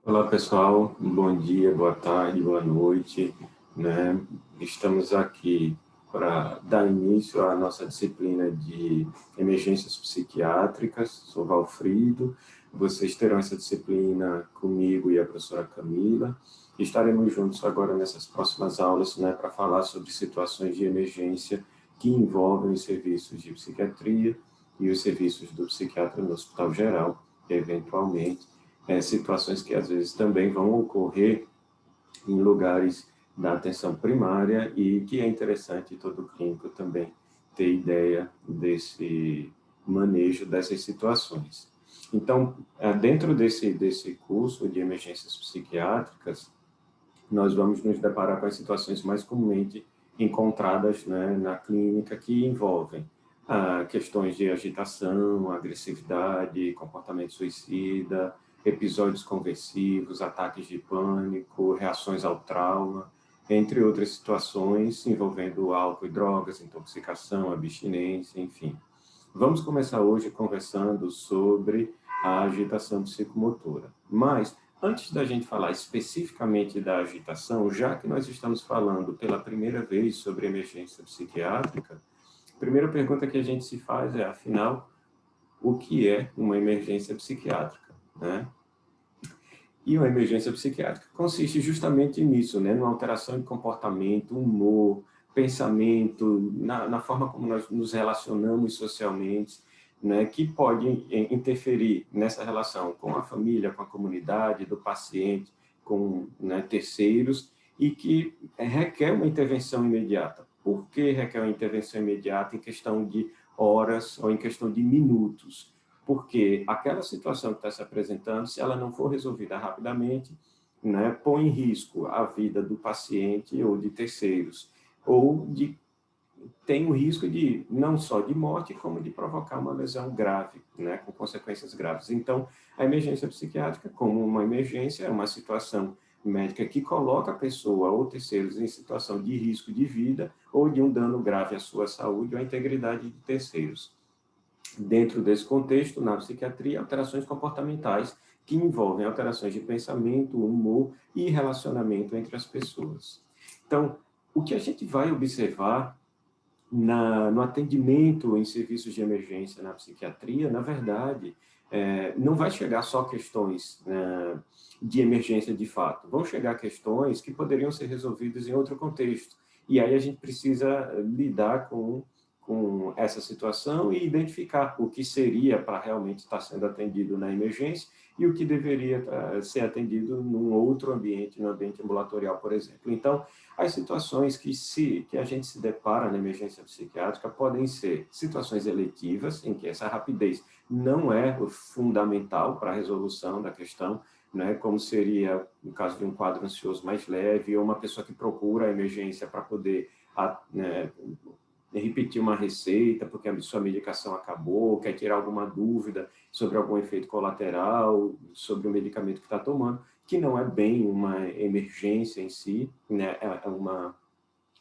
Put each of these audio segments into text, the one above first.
Olá, pessoal. Bom dia, boa tarde, boa noite, né? Estamos aqui para dar início à nossa disciplina de emergências psiquiátricas. Sou Valfrido. Vocês terão essa disciplina comigo e a professora Camila. Estaremos juntos agora nessas próximas aulas, né, para falar sobre situações de emergência que envolvem os serviços de psiquiatria e os serviços do psiquiatra no Hospital Geral, eventualmente. Situações que às vezes também vão ocorrer em lugares da atenção primária e que é interessante todo clínico também ter ideia desse manejo dessas situações. Então, dentro desse curso de emergências psiquiátricas, nós vamos nos deparar com as situações mais comumente encontradas, né, na clínica, que envolvem questões de agitação, agressividade, comportamento suicida, episódios conversivos, ataques de pânico, reações ao trauma, entre outras situações envolvendo álcool e drogas, intoxicação, abstinência, enfim. Vamos começar hoje conversando sobre a agitação psicomotora. Mas, antes da gente falar especificamente da agitação, já que nós estamos falando pela primeira vez sobre emergência psiquiátrica, a primeira pergunta que a gente se faz é, afinal, o que é uma emergência psiquiátrica, né? E uma emergência psiquiátrica consiste justamente nisso, né? Numa alteração de comportamento, humor, pensamento, na forma como nós nos relacionamos socialmente, né? Que pode interferir nessa relação com a família, com a comunidade, do paciente, com, né, terceiros, e que requer uma intervenção imediata. Por que requer uma intervenção imediata em questão de horas ou em questão de minutos? Porque aquela situação que está se apresentando, se ela não for resolvida rapidamente, né, põe em risco a vida do paciente ou de terceiros, ou tem o risco de não só de morte, como de provocar uma lesão grave, né, com consequências graves. Então, a emergência psiquiátrica, como uma emergência, é uma situação médica que coloca a pessoa ou terceiros em situação de risco de vida ou de um dano grave à sua saúde ou à integridade de terceiros. Dentro desse contexto, na psiquiatria, alterações comportamentais que envolvem alterações de pensamento, humor e relacionamento entre as pessoas. Então, o que a gente vai observar no atendimento em serviços de emergência na psiquiatria, na verdade, não vai chegar só questões de emergência de fato, vão chegar questões que poderiam ser resolvidas em outro contexto. E aí a gente precisa lidar com essa situação e identificar o que seria para realmente estar sendo atendido na emergência e o que deveria ser atendido num outro ambiente, no ambiente ambulatorial, por exemplo. Então, as situações que a gente se depara na emergência psiquiátrica podem ser situações eletivas, em que essa rapidez não é fundamental para a resolução da questão, né, como seria no caso de um quadro ansioso mais leve, ou uma pessoa que procura a emergência para poder repetir uma receita, porque a sua medicação acabou, quer tirar alguma dúvida sobre algum efeito colateral, sobre o medicamento que está tomando, que não é bem uma emergência em si, né? É uma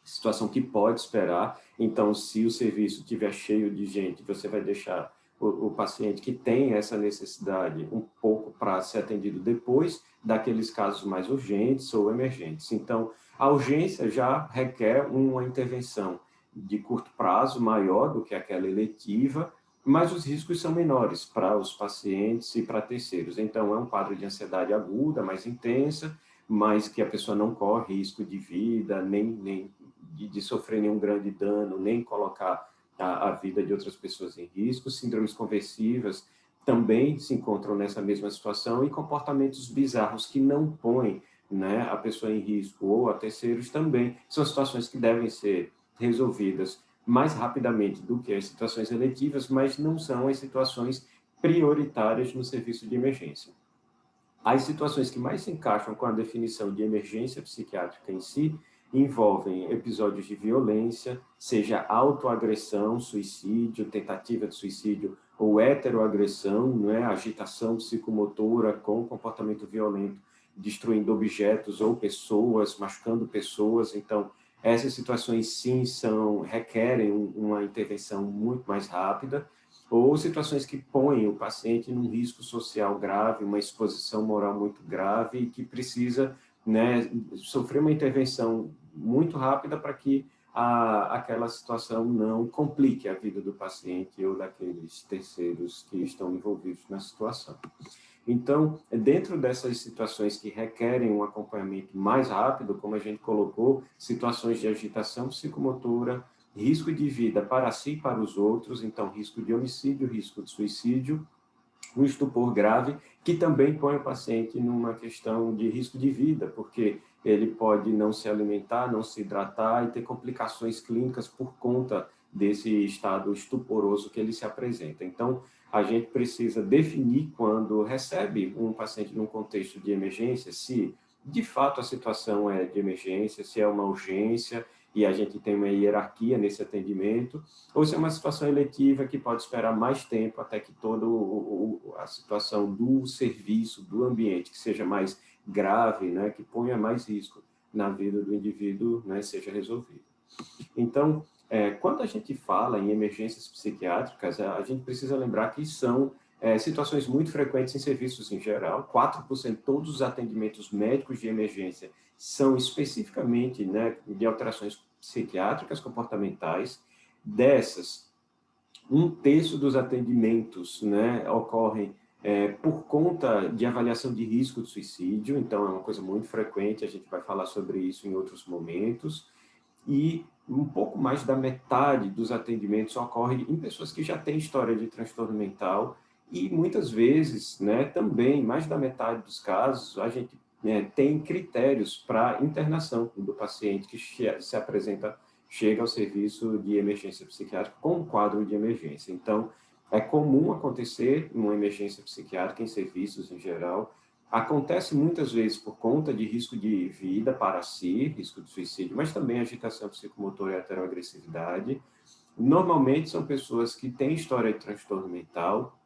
situação que pode esperar. Então, se o serviço estiver cheio de gente, você vai deixar o paciente que tem essa necessidade um pouco para ser atendido depois daqueles casos mais urgentes ou emergentes. Então, a urgência já requer uma intervenção de curto prazo maior do que aquela eletiva, mas os riscos são menores para os pacientes e para terceiros. Então, é um quadro de ansiedade aguda, mais intensa, mas que a pessoa não corre risco de vida, nem de sofrer nenhum grande dano, nem colocar a vida de outras pessoas em risco. Síndromes conversivas também se encontram nessa mesma situação e comportamentos bizarros que não põem, né, a pessoa em risco ou a terceiros também são situações que devem ser resolvidas mais rapidamente do que as situações eletivas, mas não são as situações prioritárias no serviço de emergência. As situações que mais se encaixam com a definição de emergência psiquiátrica em si envolvem episódios de violência, seja autoagressão, suicídio, tentativa de suicídio ou heteroagressão, não é? Agitação psicomotora com comportamento violento, destruindo objetos ou pessoas, machucando pessoas. Então, essas situações sim requerem uma intervenção muito mais rápida. ou situações que põem o paciente num risco social grave, uma exposição moral muito grave, e que precisa, né, sofrer uma intervenção muito rápida para que aquela situação não complique a vida do paciente ou daqueles terceiros que estão envolvidos na situação. Então, dentro dessas situações que requerem um acompanhamento mais rápido, como a gente colocou, situações de agitação psicomotora, risco de vida para si e para os outros, então risco de homicídio, risco de suicídio, um estupor grave, que também põe o paciente numa questão de risco de vida, porque ele pode não se alimentar, não se hidratar e ter complicações clínicas por conta desse estado estuporoso que ele se apresenta. Então, a gente precisa definir quando recebe um paciente num contexto de emergência, se de fato a situação é de emergência, se é uma urgência, e a gente tem uma hierarquia nesse atendimento, ou se é uma situação eletiva que pode esperar mais tempo até que toda a situação do serviço, do ambiente, que seja mais grave, né, que ponha mais risco na vida do indivíduo, né, seja resolvido. Então, quando a gente fala em emergências psiquiátricas, a gente precisa lembrar que são situações muito frequentes em serviços em geral. 4% de todos os atendimentos médicos de emergência são especificamente, né, de alterações psiquiátricas comportamentais. Dessas, um terço dos atendimentos, né, ocorrem por conta de avaliação de risco de suicídio, então é uma coisa muito frequente, a gente vai falar sobre isso em outros momentos, e um pouco mais da metade dos atendimentos ocorre em pessoas que já têm história de transtorno mental, e muitas vezes, né, também, mais da metade dos casos, a gente tem critérios para internação do paciente que se apresenta, chega ao serviço de emergência psiquiátrica com um quadro de emergência. Então, é comum acontecer uma emergência psiquiátrica em serviços em geral. Acontece muitas vezes por conta de risco de vida para si, risco de suicídio, mas também agitação psicomotora e heteroagressividade. Normalmente são pessoas que têm história de transtorno mental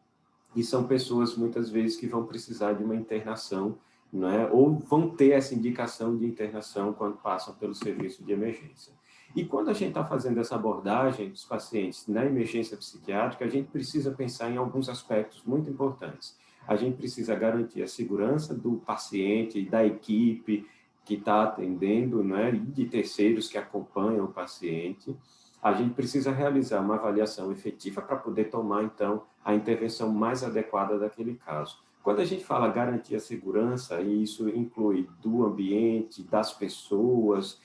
e são pessoas, muitas vezes, que vão precisar de uma internação, não é? Ou vão ter essa indicação de internação quando passam pelo serviço de emergência. E quando a gente está fazendo essa abordagem dos pacientes na emergência psiquiátrica, a gente precisa pensar em alguns aspectos muito importantes. A gente precisa garantir a segurança do paciente, da equipe que está atendendo, né, e de terceiros que acompanham o paciente. A gente precisa realizar uma avaliação efetiva para poder tomar, então, a intervenção mais adequada daquele caso. Quando a gente fala garantir a segurança, e isso inclui do ambiente, das pessoas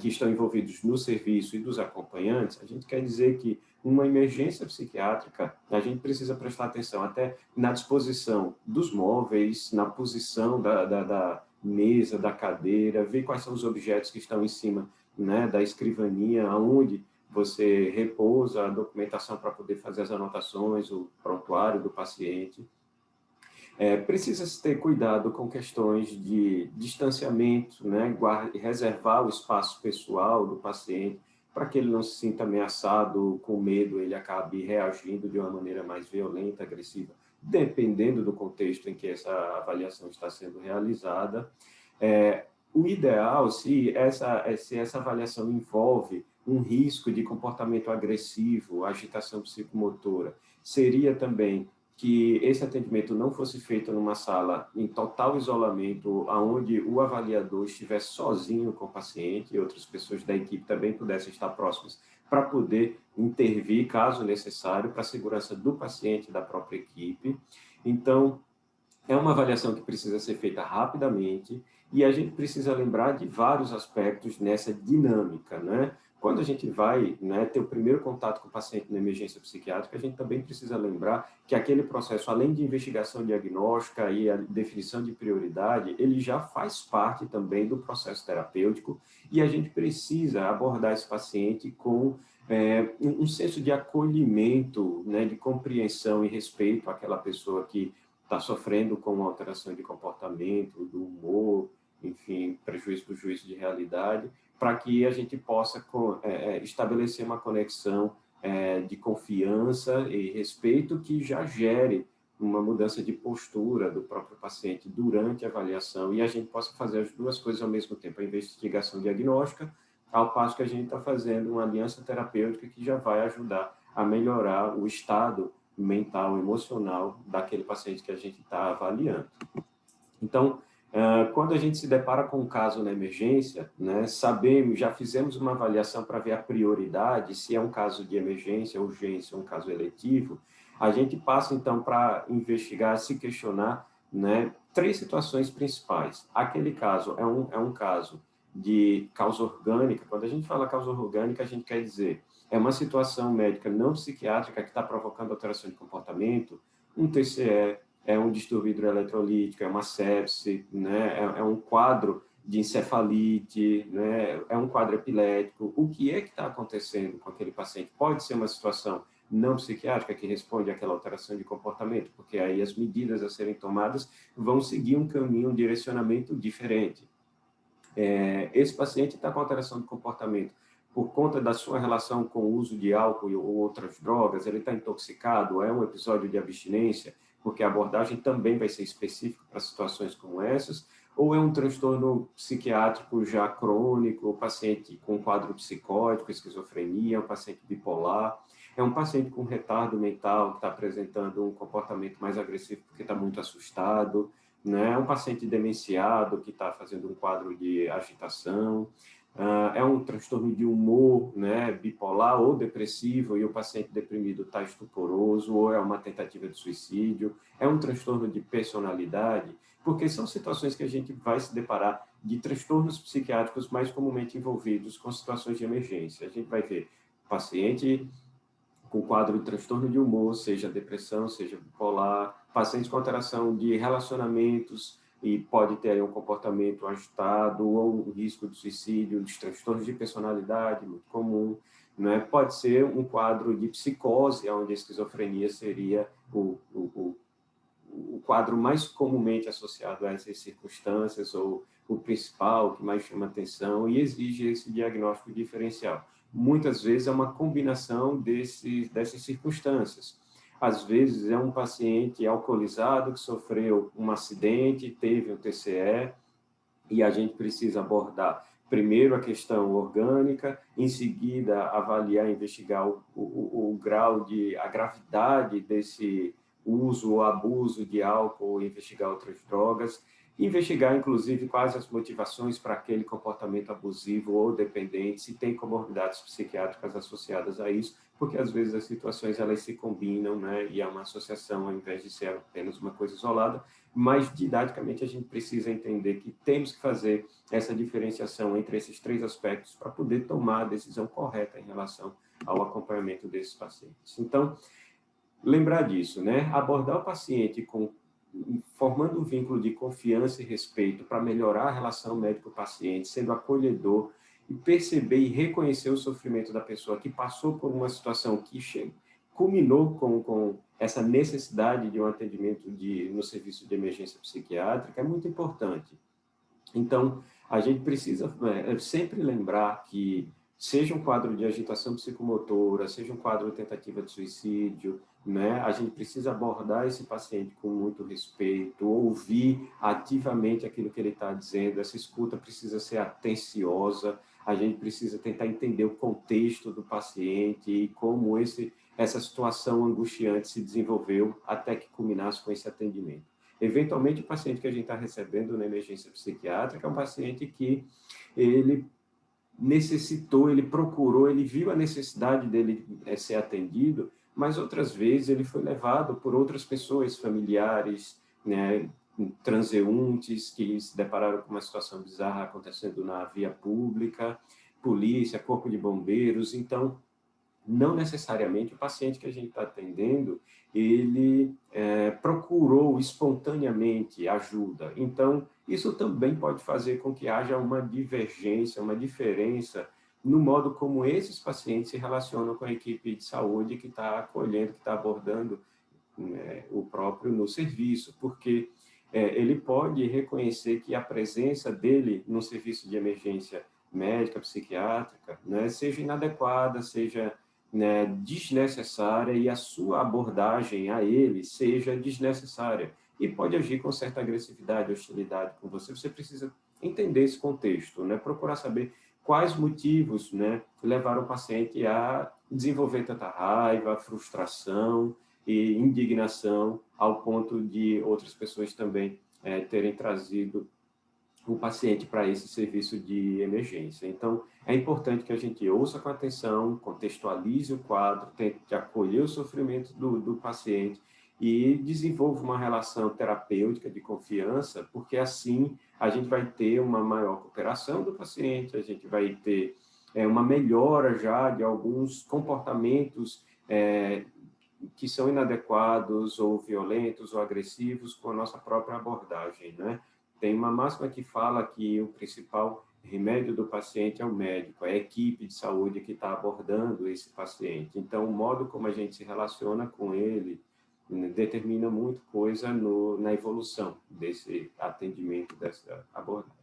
que estão envolvidos no serviço e dos acompanhantes, a gente quer dizer que uma emergência psiquiátrica, a gente precisa prestar atenção até na disposição dos móveis, na posição da mesa, da cadeira, ver quais são os objetos que estão em cima, né, da escrivaninha, aonde você repousa a documentação para poder fazer as anotações, o prontuário do paciente. Precisa-se ter cuidado com questões de distanciamento, né? Reservar o espaço pessoal do paciente para que ele não se sinta ameaçado, com medo, ele acabe reagindo de uma maneira mais violenta, agressiva, dependendo do contexto em que essa avaliação está sendo realizada. O ideal, se essa avaliação envolve um risco de comportamento agressivo, agitação psicomotora, seria também que esse atendimento não fosse feito numa sala em total isolamento, onde o avaliador estivesse sozinho com o paciente e outras pessoas da equipe também pudessem estar próximas para poder intervir, caso necessário, para a segurança do paciente e da própria equipe. Então, é uma avaliação que precisa ser feita rapidamente e a gente precisa lembrar de vários aspectos nessa dinâmica, né? Quando a gente vai, né, ter o primeiro contato com o paciente na emergência psiquiátrica, a gente também precisa lembrar que aquele processo, além de investigação diagnóstica e a definição de prioridade, ele já faz parte também do processo terapêutico e a gente precisa abordar esse paciente com um senso de acolhimento, né, de compreensão e respeito àquela pessoa que está sofrendo com uma alteração de comportamento, do humor, enfim, prejuízo do juízo de realidade, para que a gente possa estabelecer uma conexão de confiança e respeito que já gere uma mudança de postura do próprio paciente durante a avaliação e a gente possa fazer as duas coisas ao mesmo tempo, a investigação diagnóstica, ao passo que a gente está fazendo uma aliança terapêutica que já vai ajudar a melhorar o estado, mental, emocional daquele paciente que a gente está avaliando. Então, quando a gente se depara com um caso na emergência, né, sabemos, já fizemos uma avaliação para ver a prioridade, se é um caso de emergência, urgência, um caso eletivo, a gente passa, então, para investigar, se questionar, né, 3 situações principais. Aquele caso é um caso de causa orgânica. Quando a gente fala causa orgânica, a gente quer dizer, é uma situação médica não psiquiátrica que está provocando alteração de comportamento, um TCE, é um distúrbio hidroeletrolítico, é uma sepse, né? É um quadro de encefalite, né? É um quadro epilético. O que é que está acontecendo com aquele paciente? Pode ser uma situação não psiquiátrica que responde àquela alteração de comportamento, porque aí as medidas a serem tomadas vão seguir um caminho, um direcionamento diferente. Esse paciente está com alteração de comportamento por conta da sua relação com o uso de álcool ou outras drogas, ele está intoxicado, é um episódio de abstinência, porque a abordagem também vai ser específica para situações como essas, ou é um transtorno psiquiátrico já crônico, o paciente com quadro psicótico, esquizofrenia, um paciente bipolar, é um paciente com retardo mental que está apresentando um comportamento mais agressivo porque está muito assustado, né? É um paciente demenciado que está fazendo um quadro de agitação, é um transtorno de humor, né, bipolar ou depressivo, e o paciente deprimido está estuporoso, ou é uma tentativa de suicídio, é um transtorno de personalidade, porque são situações que a gente vai se deparar de transtornos psiquiátricos mais comumente envolvidos com situações de emergência. A gente vai ver paciente com quadro de transtorno de humor, seja depressão, seja bipolar, pacientes com alteração de relacionamentos e pode ter aí um comportamento agitado ou um risco de suicídio, dos transtornos de personalidade, muito comum, né? Pode ser um quadro de psicose, onde a esquizofrenia seria o quadro mais comumente associado a essas circunstâncias, ou o principal, o que mais chama atenção, e exige esse diagnóstico diferencial. Muitas vezes é uma combinação dessas circunstâncias. Às vezes é um paciente alcoolizado que sofreu um acidente, teve um TCE, e a gente precisa abordar primeiro a questão orgânica, em seguida avaliar, investigar o grau a gravidade desse uso ou abuso de álcool, investigar outras drogas, investigar, inclusive, quais as motivações para aquele comportamento abusivo ou dependente, se tem comorbidades psiquiátricas associadas a isso, porque às vezes as situações elas se combinam, né, e há uma associação ao invés de ser apenas uma coisa isolada, mas didaticamente a gente precisa entender que temos que fazer essa diferenciação entre esses 3 aspectos para poder tomar a decisão correta em relação ao acompanhamento desses pacientes. Então, lembrar disso, né? Abordar o paciente formando um vínculo de confiança e respeito para melhorar a relação médico-paciente, sendo acolhedor e perceber e reconhecer o sofrimento da pessoa que passou por uma situação que culminou com essa necessidade de um atendimento no serviço de emergência psiquiátrica, é muito importante. Então, a gente precisa sempre lembrar que, seja um quadro de agitação psicomotora, seja um quadro de tentativa de suicídio, né, a gente precisa abordar esse paciente com muito respeito, ouvir ativamente aquilo que ele está dizendo, essa escuta precisa ser atenciosa, a gente precisa tentar entender o contexto do paciente e como essa situação angustiante se desenvolveu até que culminasse com esse atendimento. Eventualmente, o paciente que a gente está recebendo na emergência psiquiátrica é um paciente que ele necessitou, ele procurou, ele viu a necessidade dele ser atendido, mas outras vezes ele foi levado por outras pessoas, familiares, né, transeuntes que se depararam com uma situação bizarra acontecendo na via pública, polícia, corpo de bombeiros. Então, não necessariamente o paciente que a gente está atendendo, ele procurou espontaneamente ajuda. Então, isso também pode fazer com que haja uma divergência, uma diferença no modo como esses pacientes se relacionam com a equipe de saúde que está acolhendo, que está abordando o próprio no serviço, porque ele pode reconhecer que a presença dele no serviço de emergência médica, psiquiátrica, né, seja inadequada, seja, né, desnecessária, e a sua abordagem a ele seja desnecessária, e pode agir com certa agressividade, hostilidade com você. Você precisa entender esse contexto, né, procurar saber quais motivos, né, levaram o paciente a desenvolver tanta raiva, frustração, e indignação, ao ponto de outras pessoas também terem trazido o paciente para esse serviço de emergência. Então, é importante que a gente ouça com atenção, contextualize o quadro, tente acolher o sofrimento do paciente e desenvolva uma relação terapêutica de confiança, porque assim a gente vai ter uma maior cooperação do paciente, a gente vai ter uma melhora já de alguns comportamentos que são inadequados ou violentos ou agressivos com a nossa própria abordagem, né? Tem uma máxima que fala que o principal remédio do paciente é o médico, é a equipe de saúde que está abordando esse paciente. Então, o modo como a gente se relaciona com ele determina muito coisa na evolução desse atendimento, dessa abordagem.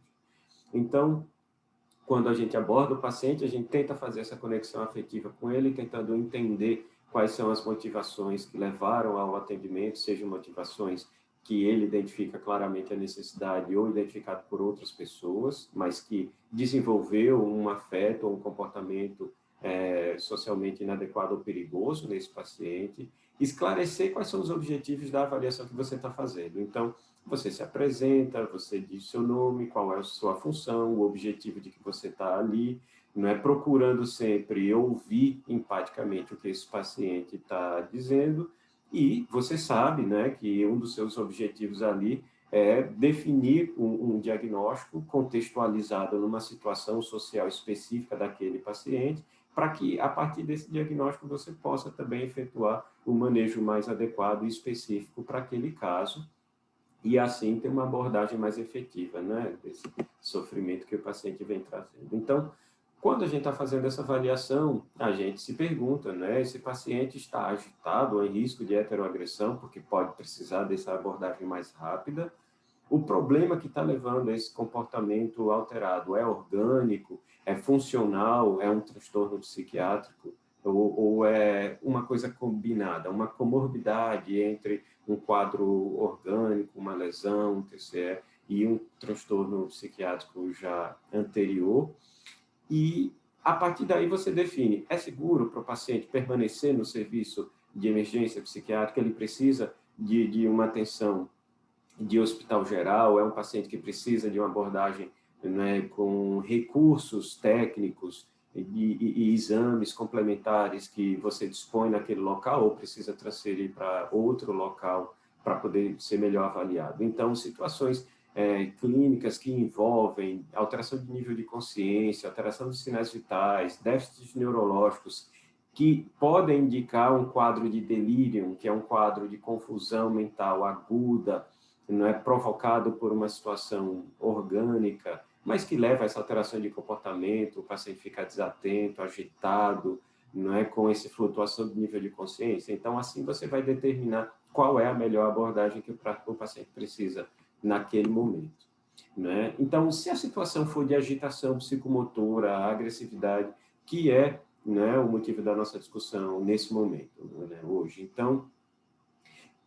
Então, quando a gente aborda o paciente, a gente tenta fazer essa conexão afetiva com ele, tentando entender quais são as motivações que levaram ao atendimento, sejam motivações que ele identifica claramente a necessidade ou identificado por outras pessoas, mas que desenvolveu um afeto ou um comportamento socialmente inadequado ou perigoso nesse paciente, esclarecer quais são os objetivos da avaliação que você está fazendo. Então, você se apresenta, você diz seu nome, qual é a sua função, o objetivo de que você está ali, não é procurando sempre ouvir empaticamente o que esse paciente está dizendo, e você sabe, né, que um dos seus objetivos ali é definir um diagnóstico contextualizado numa situação social específica daquele paciente, para que, a partir desse diagnóstico, você possa também efetuar um manejo mais adequado e específico para aquele caso, e assim ter uma abordagem mais efetiva, né, desse sofrimento que o paciente vem trazendo. Então, quando a gente está fazendo essa avaliação, a gente se pergunta, né, esse paciente está agitado ou em risco de heteroagressão, porque pode precisar dessa abordagem mais rápida. O problema que está levando a esse comportamento alterado é orgânico, é funcional, é um transtorno psiquiátrico, ou é uma coisa combinada, uma comorbidade entre um quadro orgânico, uma lesão, um TCE, e um transtorno psiquiátrico já anterior. E, a partir daí, você define, é seguro para o paciente permanecer no serviço de emergência psiquiátrica, ele precisa de uma atenção de hospital geral, é um paciente que precisa de uma abordagem, né, com recursos técnicos e exames complementares que você dispõe naquele local ou precisa transferir para outro local para poder ser melhor avaliado. Então, situações clínicas que envolvem alteração de nível de consciência, alteração dos sinais vitais, déficits neurológicos, que podem indicar um quadro de delírio, que é um quadro de confusão mental aguda, não é provocado por uma situação orgânica, mas que leva a essa alteração de comportamento, o paciente fica desatento, agitado, não é, com essa flutuação do nível de consciência. Então, assim você vai determinar qual é a melhor abordagem que o paciente precisa naquele momento, né? Então, se a situação for de agitação psicomotora, agressividade, que é, né, o motivo da nossa discussão nesse momento, né, hoje. Então,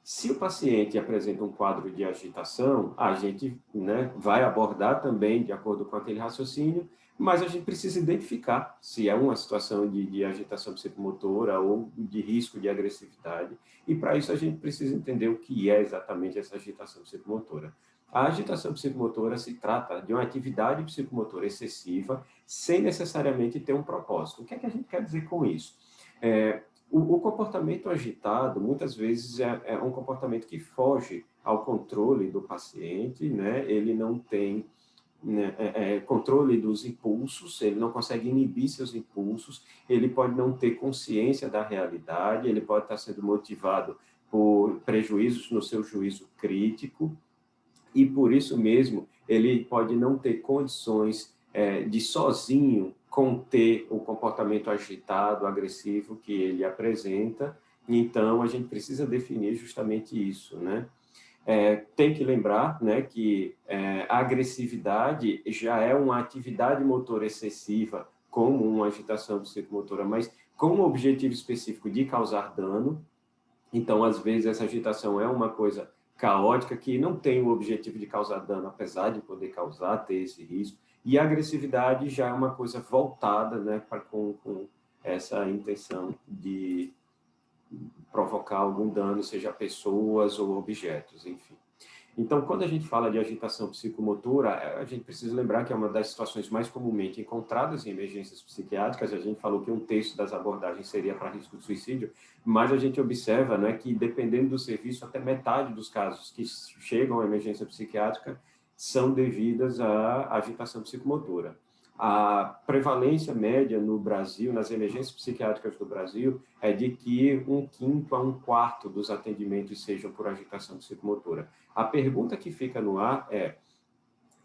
se o paciente apresenta um quadro de agitação, a gente, né, vai abordar também de acordo com aquele raciocínio, mas a gente precisa identificar se é uma situação de agitação psicomotora ou de risco de agressividade, e para isso a gente precisa entender o que é exatamente essa agitação psicomotora. A agitação psicomotora se trata de uma atividade psicomotora excessiva, sem necessariamente ter um propósito. O que é que a gente quer dizer com isso? O comportamento agitado, muitas vezes, é um comportamento que foge ao controle do paciente, né? Ele não tem, né, controle dos impulsos, ele não consegue inibir seus impulsos, ele pode não ter consciência da realidade, ele pode estar sendo motivado por prejuízos no seu juízo crítico, e por isso mesmo ele pode não ter condições de sozinho conter o comportamento agitado, agressivo que ele apresenta. Então, a gente precisa definir justamente isso, né? Tem que lembrar, né, que a agressividade já é uma atividade motora excessiva, como uma agitação psicomotora, mas com um objetivo específico de causar dano. Então, às vezes, essa agitação é uma coisa caótica que não tem o objetivo de causar dano, apesar de poder causar, ter esse risco. E a agressividade já é uma coisa voltada, né, com essa intenção de provocar algum dano, seja a pessoas ou objetos, enfim. Então, quando a gente fala de agitação psicomotora, a gente precisa lembrar que é uma das situações mais comumente encontradas em emergências psiquiátricas. A gente falou que um terço das abordagens seria para risco de suicídio, mas a gente observa, né, que, dependendo do serviço, até metade dos casos que chegam à emergência psiquiátrica são devidas à agitação psicomotora. A prevalência média no Brasil, nas emergências psiquiátricas do Brasil, é de que 1/5 a 1/4 dos atendimentos sejam por agitação psicomotora. A pergunta que fica no ar é,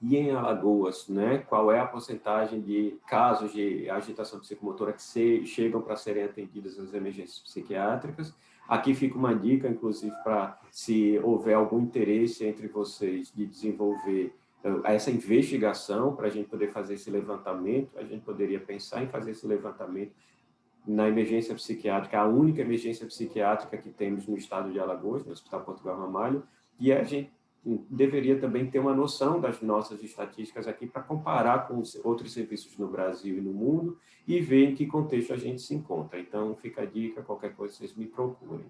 e em Alagoas, né, qual é a porcentagem de casos de agitação psicomotora que chegam para serem atendidas nas emergências psiquiátricas? Aqui fica uma dica, inclusive, para se houver algum interesse entre vocês de desenvolver essa investigação, para a gente poder fazer esse levantamento, a gente poderia pensar em fazer esse levantamento na emergência psiquiátrica, a única emergência psiquiátrica que temos no estado de Alagoas, no Hospital Portugal Ramalho, e a gente deveria também ter uma noção das nossas estatísticas aqui para comparar com outros serviços no Brasil e no mundo e ver em que contexto a gente se encontra. Então, fica a dica, qualquer coisa vocês me procurem.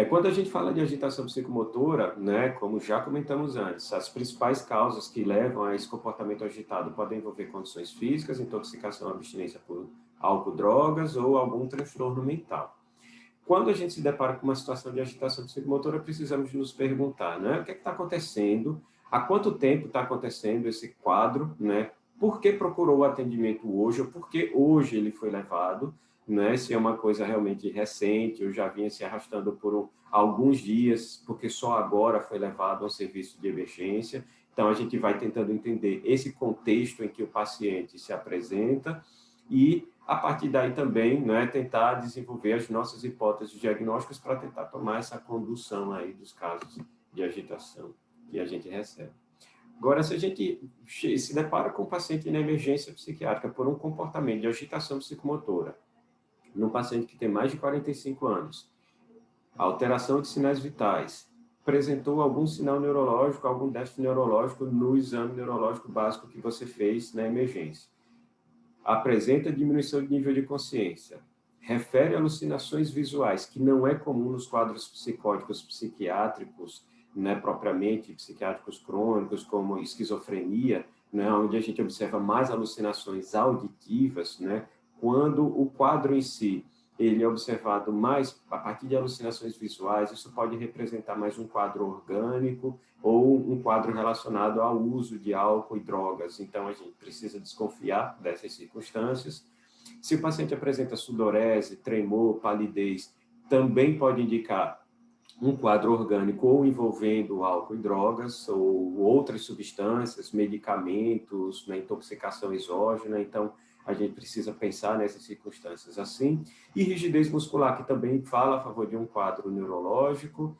Quando a gente fala de agitação psicomotora, né, como já comentamos antes, as principais causas que levam a esse comportamento agitado podem envolver condições físicas, intoxicação, abstinência por álcool, drogas ou algum transtorno mental. Quando a gente se depara com uma situação de agitação psicomotora, precisamos nos perguntar, né, o que está acontecendo, há quanto tempo está acontecendo esse quadro, né, por que procurou o atendimento hoje, ou por que hoje ele foi levado, né, se é uma coisa realmente recente, ou já vinha se arrastando por alguns dias, porque só agora foi levado ao serviço de emergência. Então, a gente vai tentando entender esse contexto em que o paciente se apresenta e, a partir daí também, né, tentar desenvolver as nossas hipóteses diagnósticas para tentar tomar essa condução aí dos casos de agitação que a gente recebe. Agora, se a gente se depara com um paciente na emergência psiquiátrica por um comportamento de agitação psicomotora, num paciente que tem mais de 45 anos, alteração de sinais vitais, apresentou algum sinal neurológico, algum déficit neurológico no exame neurológico básico que você fez na emergência, apresenta diminuição de nível de consciência, refere alucinações visuais, que não é comum nos quadros psicóticos psiquiátricos, né, propriamente psiquiátricos crônicos, como esquizofrenia, né, onde a gente observa mais alucinações auditivas, né, quando o quadro em si ele é observado mais a partir de alucinações visuais, isso pode representar mais um quadro orgânico ou um quadro relacionado ao uso de álcool e drogas. Então, a gente precisa desconfiar dessas circunstâncias. Se o paciente apresenta sudorese, tremor, palidez, também pode indicar um quadro orgânico ou envolvendo álcool e drogas ou outras substâncias, medicamentos, né, intoxicação exógena. Então, a gente precisa pensar nessas circunstâncias assim. E rigidez muscular, que também fala a favor de um quadro neurológico,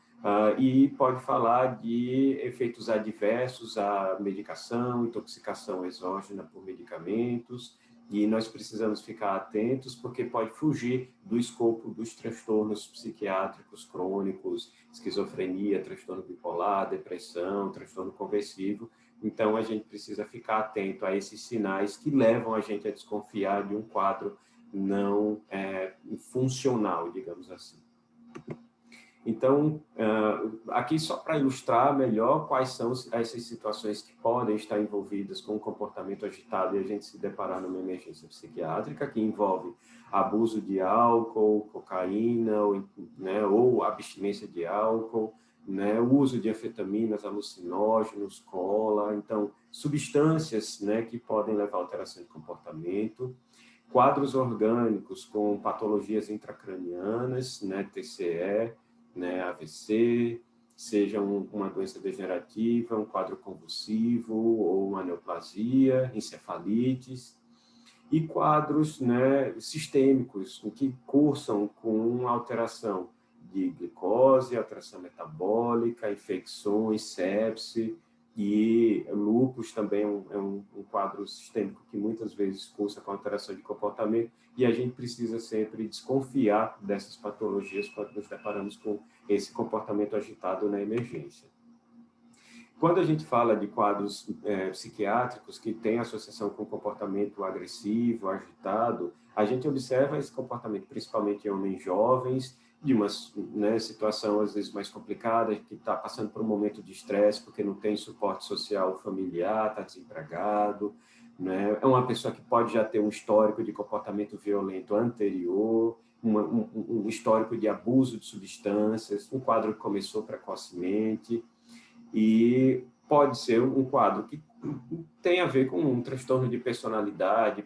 e pode falar de efeitos adversos à medicação, intoxicação exógena por medicamentos, e nós precisamos ficar atentos porque pode fugir do escopo dos transtornos psiquiátricos crônicos, esquizofrenia, transtorno bipolar, depressão, transtorno conversivo. Então, a gente precisa ficar atento a esses sinais que levam a gente a desconfiar de um quadro não funcional, digamos assim. Então, aqui só para ilustrar melhor quais são essas situações que podem estar envolvidas com um comportamento agitado e a gente se deparar numa emergência psiquiátrica, que envolve abuso de álcool, cocaína, ou abstinência de álcool, né, o uso de anfetaminas, alucinógenos, cola, então, substâncias, né, que podem levar a alteração de comportamento, quadros orgânicos com patologias intracranianas, né, TCE, né, AVC, seja uma doença degenerativa, um quadro convulsivo ou uma neoplasia, encefalites, e quadros, né, sistêmicos, que cursam com alteração de glicose, alteração metabólica, infecções, sepse, e lúpus também é um quadro sistêmico que muitas vezes cursa com alteração de comportamento, e a gente precisa sempre desconfiar dessas patologias quando nos deparamos com esse comportamento agitado na emergência. Quando a gente fala de quadros psiquiátricos que têm associação com comportamento agressivo, agitado, a gente observa esse comportamento principalmente em homens jovens, de uma, né, situação, às vezes, mais complicada, que está passando por um momento de estresse, porque não tem suporte social familiar, está desempregado, né? É uma pessoa que pode já ter um histórico de comportamento violento anterior, um histórico de abuso de substâncias, um quadro que começou precocemente, e pode ser um quadro que tem a ver com um transtorno de personalidade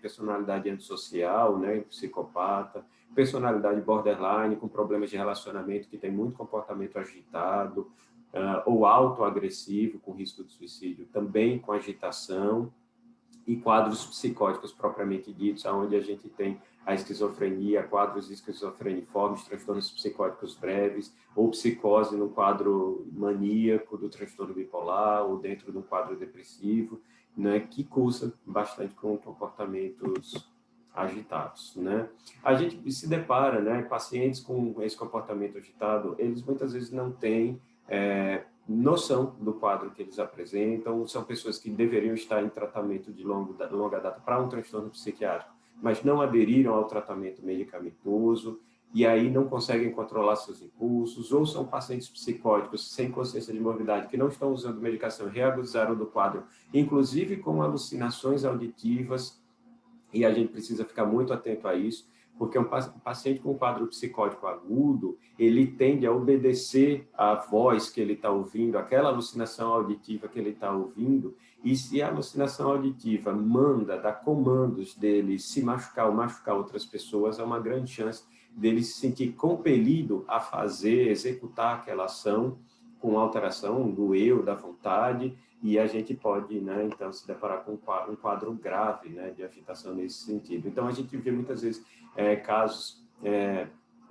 antissocial, né, psicopata, personalidade borderline, com problemas de relacionamento, que tem muito comportamento agitado, ou autoagressivo, com risco de suicídio, também com agitação, e quadros psicóticos propriamente ditos, onde a gente tem a esquizofrenia, quadros esquizofreniformes, transtornos psicóticos breves, ou psicose no quadro maníaco do transtorno bipolar, ou dentro de um quadro depressivo, né, que cursa bastante com comportamentos agitados, né? A gente se depara, né, pacientes com esse comportamento agitado, eles muitas vezes não têm noção do quadro que eles apresentam, são pessoas que deveriam estar em tratamento de longa data para um transtorno psiquiátrico, mas não aderiram ao tratamento medicamentoso, e aí não conseguem controlar seus impulsos, ou são pacientes psicóticos sem consciência de morbidade, que não estão usando medicação, reagudizaram do quadro, inclusive com alucinações auditivas, e a gente precisa ficar muito atento a isso, porque um paciente com quadro psicótico agudo, ele tende a obedecer à voz que ele está ouvindo, aquela alucinação auditiva que ele está ouvindo, e se a alucinação auditiva manda, dá comandos dele se machucar ou machucar outras pessoas, há uma grande chance dele se sentir compelido a fazer, executar aquela ação com alteração do eu, da vontade, e a gente pode, né, então, se deparar com um quadro grave, né, de agitação nesse sentido. Então, a gente vê muitas vezes casos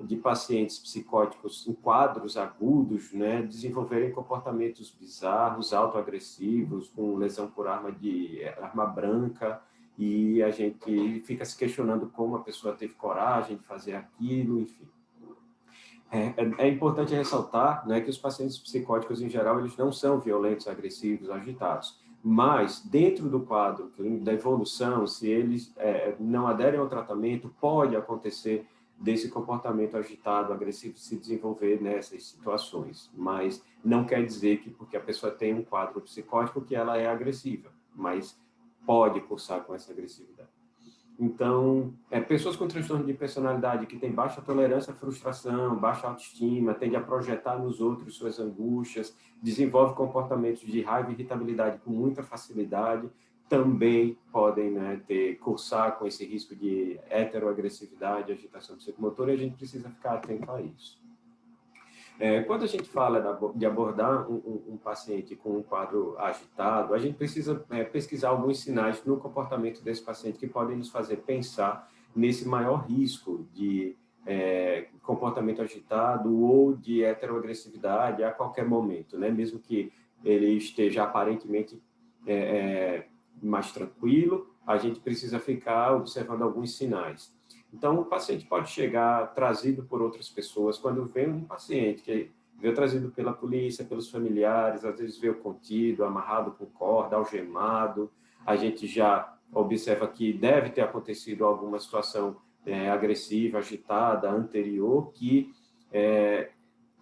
de pacientes psicóticos em quadros agudos, né, desenvolverem comportamentos bizarros, autoagressivos, com lesão por arma branca, e a gente fica se questionando como a pessoa teve coragem de fazer aquilo, enfim. É importante ressaltar, né, que os pacientes psicóticos, em geral, eles não são violentos, agressivos, agitados, mas dentro do quadro da evolução, se eles não aderem ao tratamento, pode acontecer desse comportamento agitado, agressivo, se desenvolver nessas situações, mas não quer dizer que porque a pessoa tem um quadro psicótico que ela é agressiva, mas pode cursar com essa agressividade. Então, pessoas com transtorno de personalidade que têm baixa tolerância à frustração, baixa autoestima, tendem a projetar nos outros suas angústias, desenvolve comportamentos de raiva e irritabilidade com muita facilidade, também podem, né, cursar com esse risco de heteroagressividade, agitação psicomotora, e a gente precisa ficar atento a isso. Quando a gente fala de abordar um paciente com um quadro agitado, a gente precisa pesquisar alguns sinais no comportamento desse paciente que podem nos fazer pensar nesse maior risco de comportamento agitado ou de heteroagressividade a qualquer momento, né? Mesmo que ele esteja aparentemente mais tranquilo, a gente precisa ficar observando alguns sinais. Então, o paciente pode chegar trazido por outras pessoas. Quando vem um paciente que veio trazido pela polícia, pelos familiares, às vezes veio contido, amarrado com corda, algemado, a gente já observa que deve ter acontecido alguma situação agressiva, agitada, anterior, que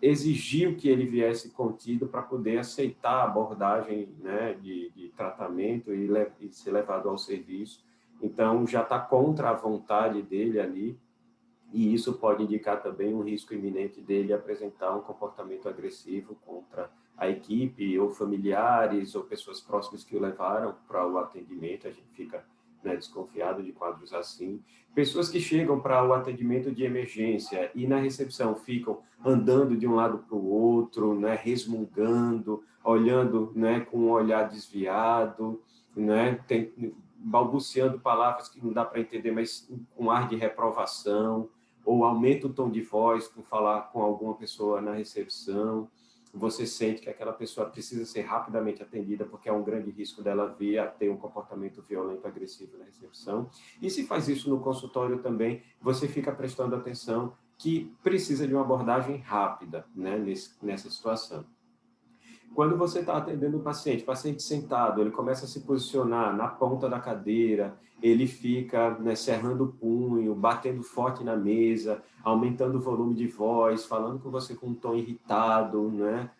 exigiu que ele viesse contido para poder aceitar a abordagem, né, de tratamento e ser levado ao serviço. Então, já está contra a vontade dele ali, e isso pode indicar também um risco iminente dele apresentar um comportamento agressivo contra a equipe, ou familiares, ou pessoas próximas que o levaram para o atendimento. A gente fica, né, desconfiado de quadros assim. Pessoas que chegam para o atendimento de emergência e na recepção ficam andando de um lado para o outro, né, resmungando, olhando, né, com um olhar desviado, né, balbuciando palavras que não dá para entender, mas com ar de reprovação, ou aumenta o tom de voz com falar com alguma pessoa na recepção. Você sente que aquela pessoa precisa ser rapidamente atendida, porque é um grande risco dela vir a ter um comportamento violento, agressivo na recepção. E se faz isso no consultório também, você fica prestando atenção que precisa de uma abordagem rápida, né, nessa situação. Quando você está atendendo o paciente sentado, ele começa a se posicionar na ponta da cadeira, ele fica, né, cerrando o punho, batendo forte na mesa, aumentando o volume de voz, falando com você com um tom irritado, né?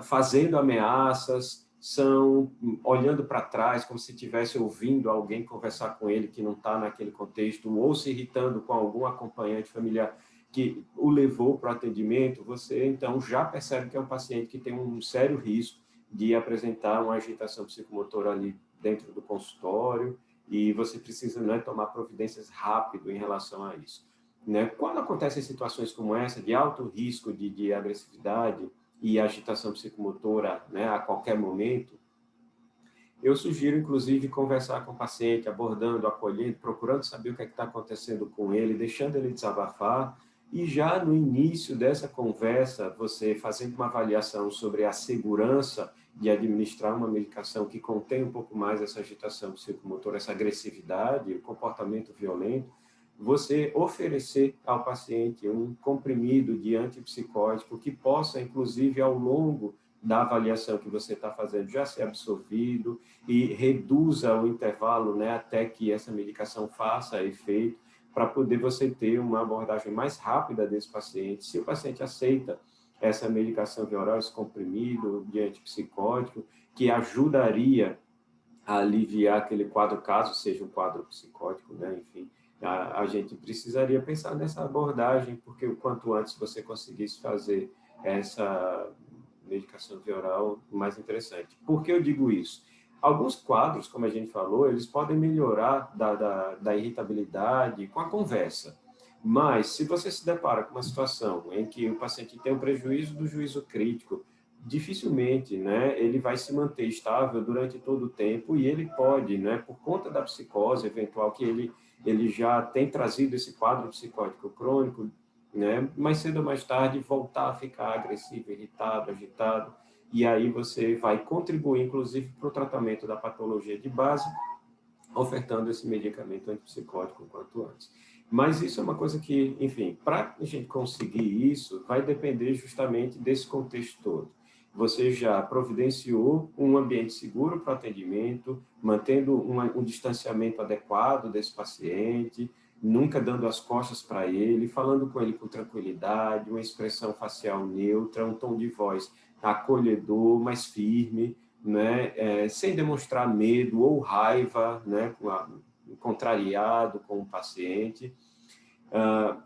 Fazendo ameaças, são olhando para trás como se estivesse ouvindo alguém conversar com ele que não está naquele contexto, ou se irritando com algum acompanhante familiar que o levou para o atendimento, você então já percebe que é um paciente que tem um sério risco de apresentar uma agitação psicomotora ali dentro do consultório, e você precisa, né, tomar providências rápido em relação a isso. Né? Quando acontecem situações como essa, de alto risco de agressividade, e agitação psicomotora, né, a qualquer momento, eu sugiro, inclusive, conversar com o paciente, abordando, acolhendo, procurando saber o que é que está acontecendo com ele, deixando ele desabafar, e já no início dessa conversa, você fazendo uma avaliação sobre a segurança de administrar uma medicação que contém um pouco mais essa agitação psicomotora, essa agressividade, o comportamento violento, você oferecer ao paciente um comprimido de antipsicótico que possa, inclusive, ao longo da avaliação que você está fazendo, já ser absorvido e reduza o intervalo, né, até que essa medicação faça efeito, para poder você ter uma abordagem mais rápida desse paciente. Se o paciente aceita essa medicação via oral, esse comprimido de antipsicótico, que ajudaria a aliviar aquele quadro, caso seja um quadro psicótico, né? Enfim, a gente precisaria pensar nessa abordagem, porque o quanto antes você conseguisse fazer essa medicação via oral, mais interessante. Por que eu digo isso? Alguns quadros, como a gente falou, eles podem melhorar da irritabilidade com a conversa, mas se você se depara com uma situação em que o paciente tem um prejuízo do juízo crítico, dificilmente, né, ele vai se manter estável durante todo o tempo, e ele pode, né, por conta da psicose eventual que ele já tem trazido esse quadro psicótico crônico, né, mais cedo ou mais tarde voltar a ficar agressivo, irritado, agitado, e aí você vai contribuir, inclusive, para o tratamento da patologia de base, ofertando esse medicamento antipsicótico o quanto antes. Mas isso é uma coisa que, enfim, para a gente conseguir isso, vai depender justamente desse contexto todo. Você já providenciou um ambiente seguro para o atendimento, mantendo um distanciamento adequado desse paciente, nunca dando as costas para ele, falando com ele com tranquilidade, uma expressão facial neutra, um tom de voz acolhedor, mais firme, né, sem demonstrar medo ou raiva, né, contrariado com o paciente,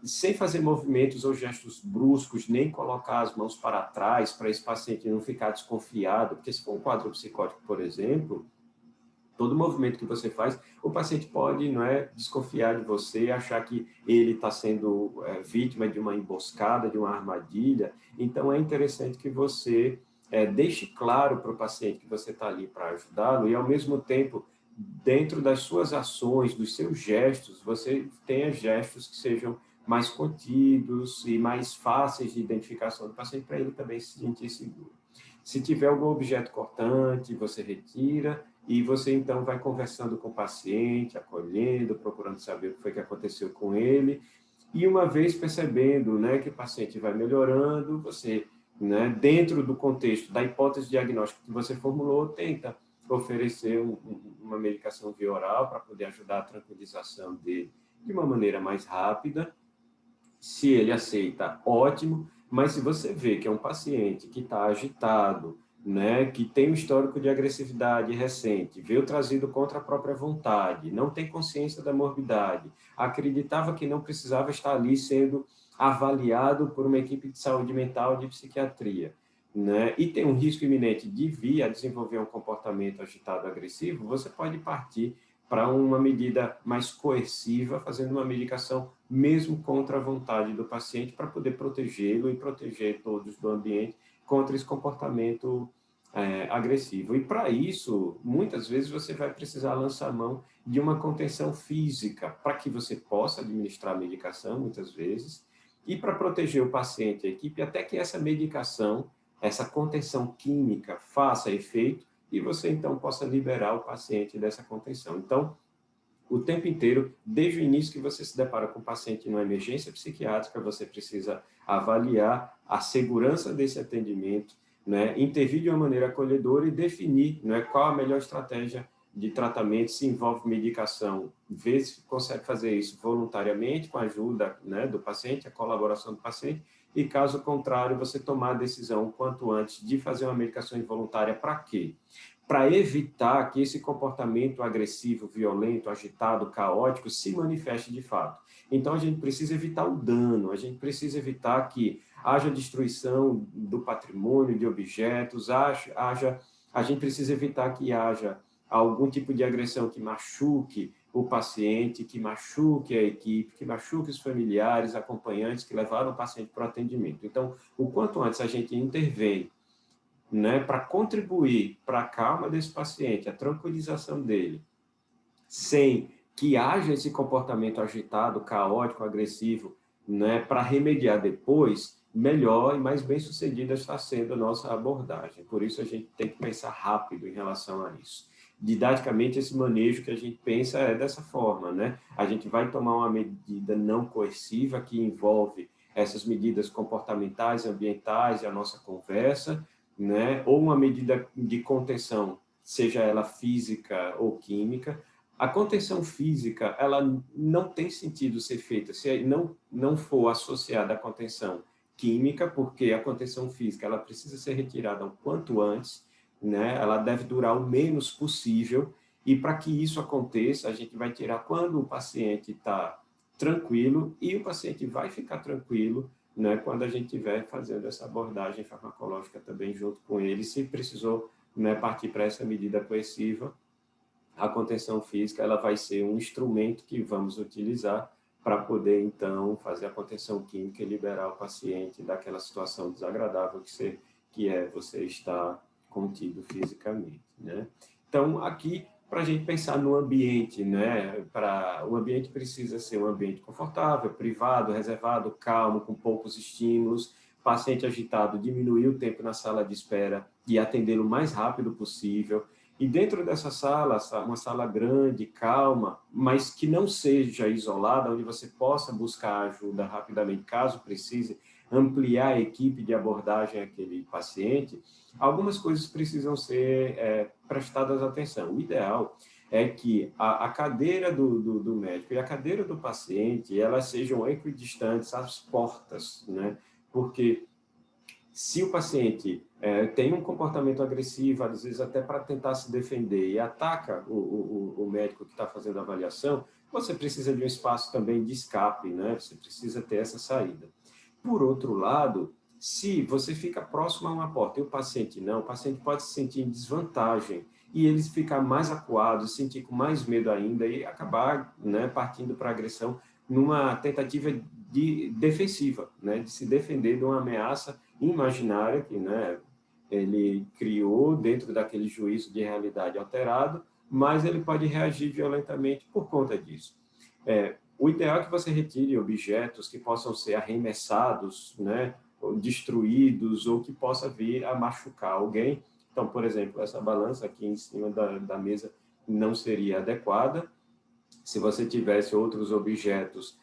sem fazer movimentos ou gestos bruscos, nem colocar as mãos para trás para esse paciente não ficar desconfiado, porque se for um quadro psicótico, por exemplo, todo movimento que você faz, o paciente pode, não é, desconfiar de você, achar que ele está sendo vítima de uma emboscada, de uma armadilha. Então, é interessante que você deixe claro para o paciente que você está ali para ajudá-lo e, ao mesmo tempo, dentro das suas ações, dos seus gestos, você tenha gestos que sejam mais contidos e mais fáceis de identificação do paciente, para ele também se sentir seguro. Se tiver algum objeto cortante, você retira, e você, então, vai conversando com o paciente, acolhendo, procurando saber o que foi que aconteceu com ele. E uma vez percebendo, né, que o paciente vai melhorando, você, né, dentro do contexto da hipótese diagnóstica que você formulou, tenta oferecer uma medicação via oral para poder ajudar a tranquilização dele de uma maneira mais rápida. Se ele aceita, ótimo, mas se você vê que é um paciente que está agitado, né, que tem um histórico de agressividade recente, veio trazido contra a própria vontade, não tem consciência da morbidade, acreditava que não precisava estar ali sendo avaliado por uma equipe de saúde mental de psiquiatria, né, e tem um risco iminente de vir a desenvolver um comportamento agitado agressivo, você pode partir para uma medida mais coerciva, fazendo uma medicação mesmo contra a vontade do paciente, para poder protegê-lo e proteger todos do ambiente contra esse comportamento agressivo. E para isso, muitas vezes você vai precisar lançar mão de uma contenção física, para que você possa administrar a medicação, muitas vezes, e para proteger o paciente, a equipe, até que essa medicação, essa contenção química faça efeito, e você, então, possa liberar o paciente dessa contenção. Então, o tempo inteiro, desde o início que você se depara com o paciente numa emergência psiquiátrica, você precisa avaliar a segurança desse atendimento, né, intervir de uma maneira acolhedora e definir, né, qual a melhor estratégia de tratamento, se envolve medicação, vê se consegue fazer isso voluntariamente, com a ajuda, né, do paciente, a colaboração do paciente, e caso contrário, você tomar a decisão o quanto antes de fazer uma medicação involuntária. Para quê? Para evitar que esse comportamento agressivo, violento, agitado, caótico se manifeste de fato. Então, a gente precisa evitar o dano, a gente precisa evitar que haja destruição do patrimônio, de objetos, a gente precisa evitar que haja algum tipo de agressão que machuque o paciente, que machuque a equipe, que machuque os familiares, acompanhantes que levaram o paciente para o atendimento. Então, o quanto antes a gente intervém, né, para contribuir para a calma desse paciente, a tranquilização dele, sem que haja esse comportamento agitado, caótico, agressivo, né, para remediar depois, melhor e mais bem-sucedida está sendo a nossa abordagem. Por isso, a gente tem que pensar rápido em relação a isso. Didaticamente, esse manejo que a gente pensa é dessa forma, né? A gente vai tomar uma medida não coerciva que envolve essas medidas comportamentais, ambientais e a nossa conversa, né? Ou uma medida de contenção, seja ela física ou química. A contenção física, ela não tem sentido ser feita se não for associada à contenção química, porque a contenção física ela precisa ser retirada o quanto antes, né? Ela deve durar o menos possível, e para que isso aconteça, a gente vai tirar quando o paciente está tranquilo, e o paciente vai ficar tranquilo, né, quando a gente estiver fazendo essa abordagem farmacológica também junto com ele, se precisou, né, partir para essa medida coerciva. A contenção física ela vai ser um instrumento que vamos utilizar para poder, então, fazer a contenção química e liberar o paciente daquela situação desagradável que é você estar contido fisicamente, né? Então, aqui, para a gente pensar no ambiente, né? O ambiente precisa ser um ambiente confortável, privado, reservado, calmo, com poucos estímulos. Paciente agitado, diminuir o tempo na sala de espera e atendê-lo o mais rápido possível. E dentro dessa sala, uma sala grande, calma, mas que não seja isolada, onde você possa buscar ajuda rapidamente, caso precise, ampliar a equipe de abordagem àquele paciente, algumas coisas precisam ser prestadas atenção. O ideal é que a cadeira do médico e a cadeira do paciente, elas sejam equidistantes às portas, né? Porque se o paciente tem um comportamento agressivo, às vezes até para tentar se defender, e ataca o médico que está fazendo a avaliação, você precisa de um espaço também de escape, né? Você precisa ter essa saída. Por outro lado, se você fica próximo a uma porta e o paciente não, o paciente pode se sentir em desvantagem e ele ficar mais acuado, se sentir com mais medo ainda e acabar, né, partindo para agressão numa tentativa defensiva, né, de se defender de uma ameaça imaginária que, né, ele criou dentro daquele juízo de realidade alterado, mas ele pode reagir violentamente por conta disso. O ideal é que você retire objetos que possam ser arremessados, né, ou destruídos, ou que possa vir a machucar alguém. Então, por exemplo, essa balança aqui em cima da mesa não seria adequada. Se você tivesse outros objetos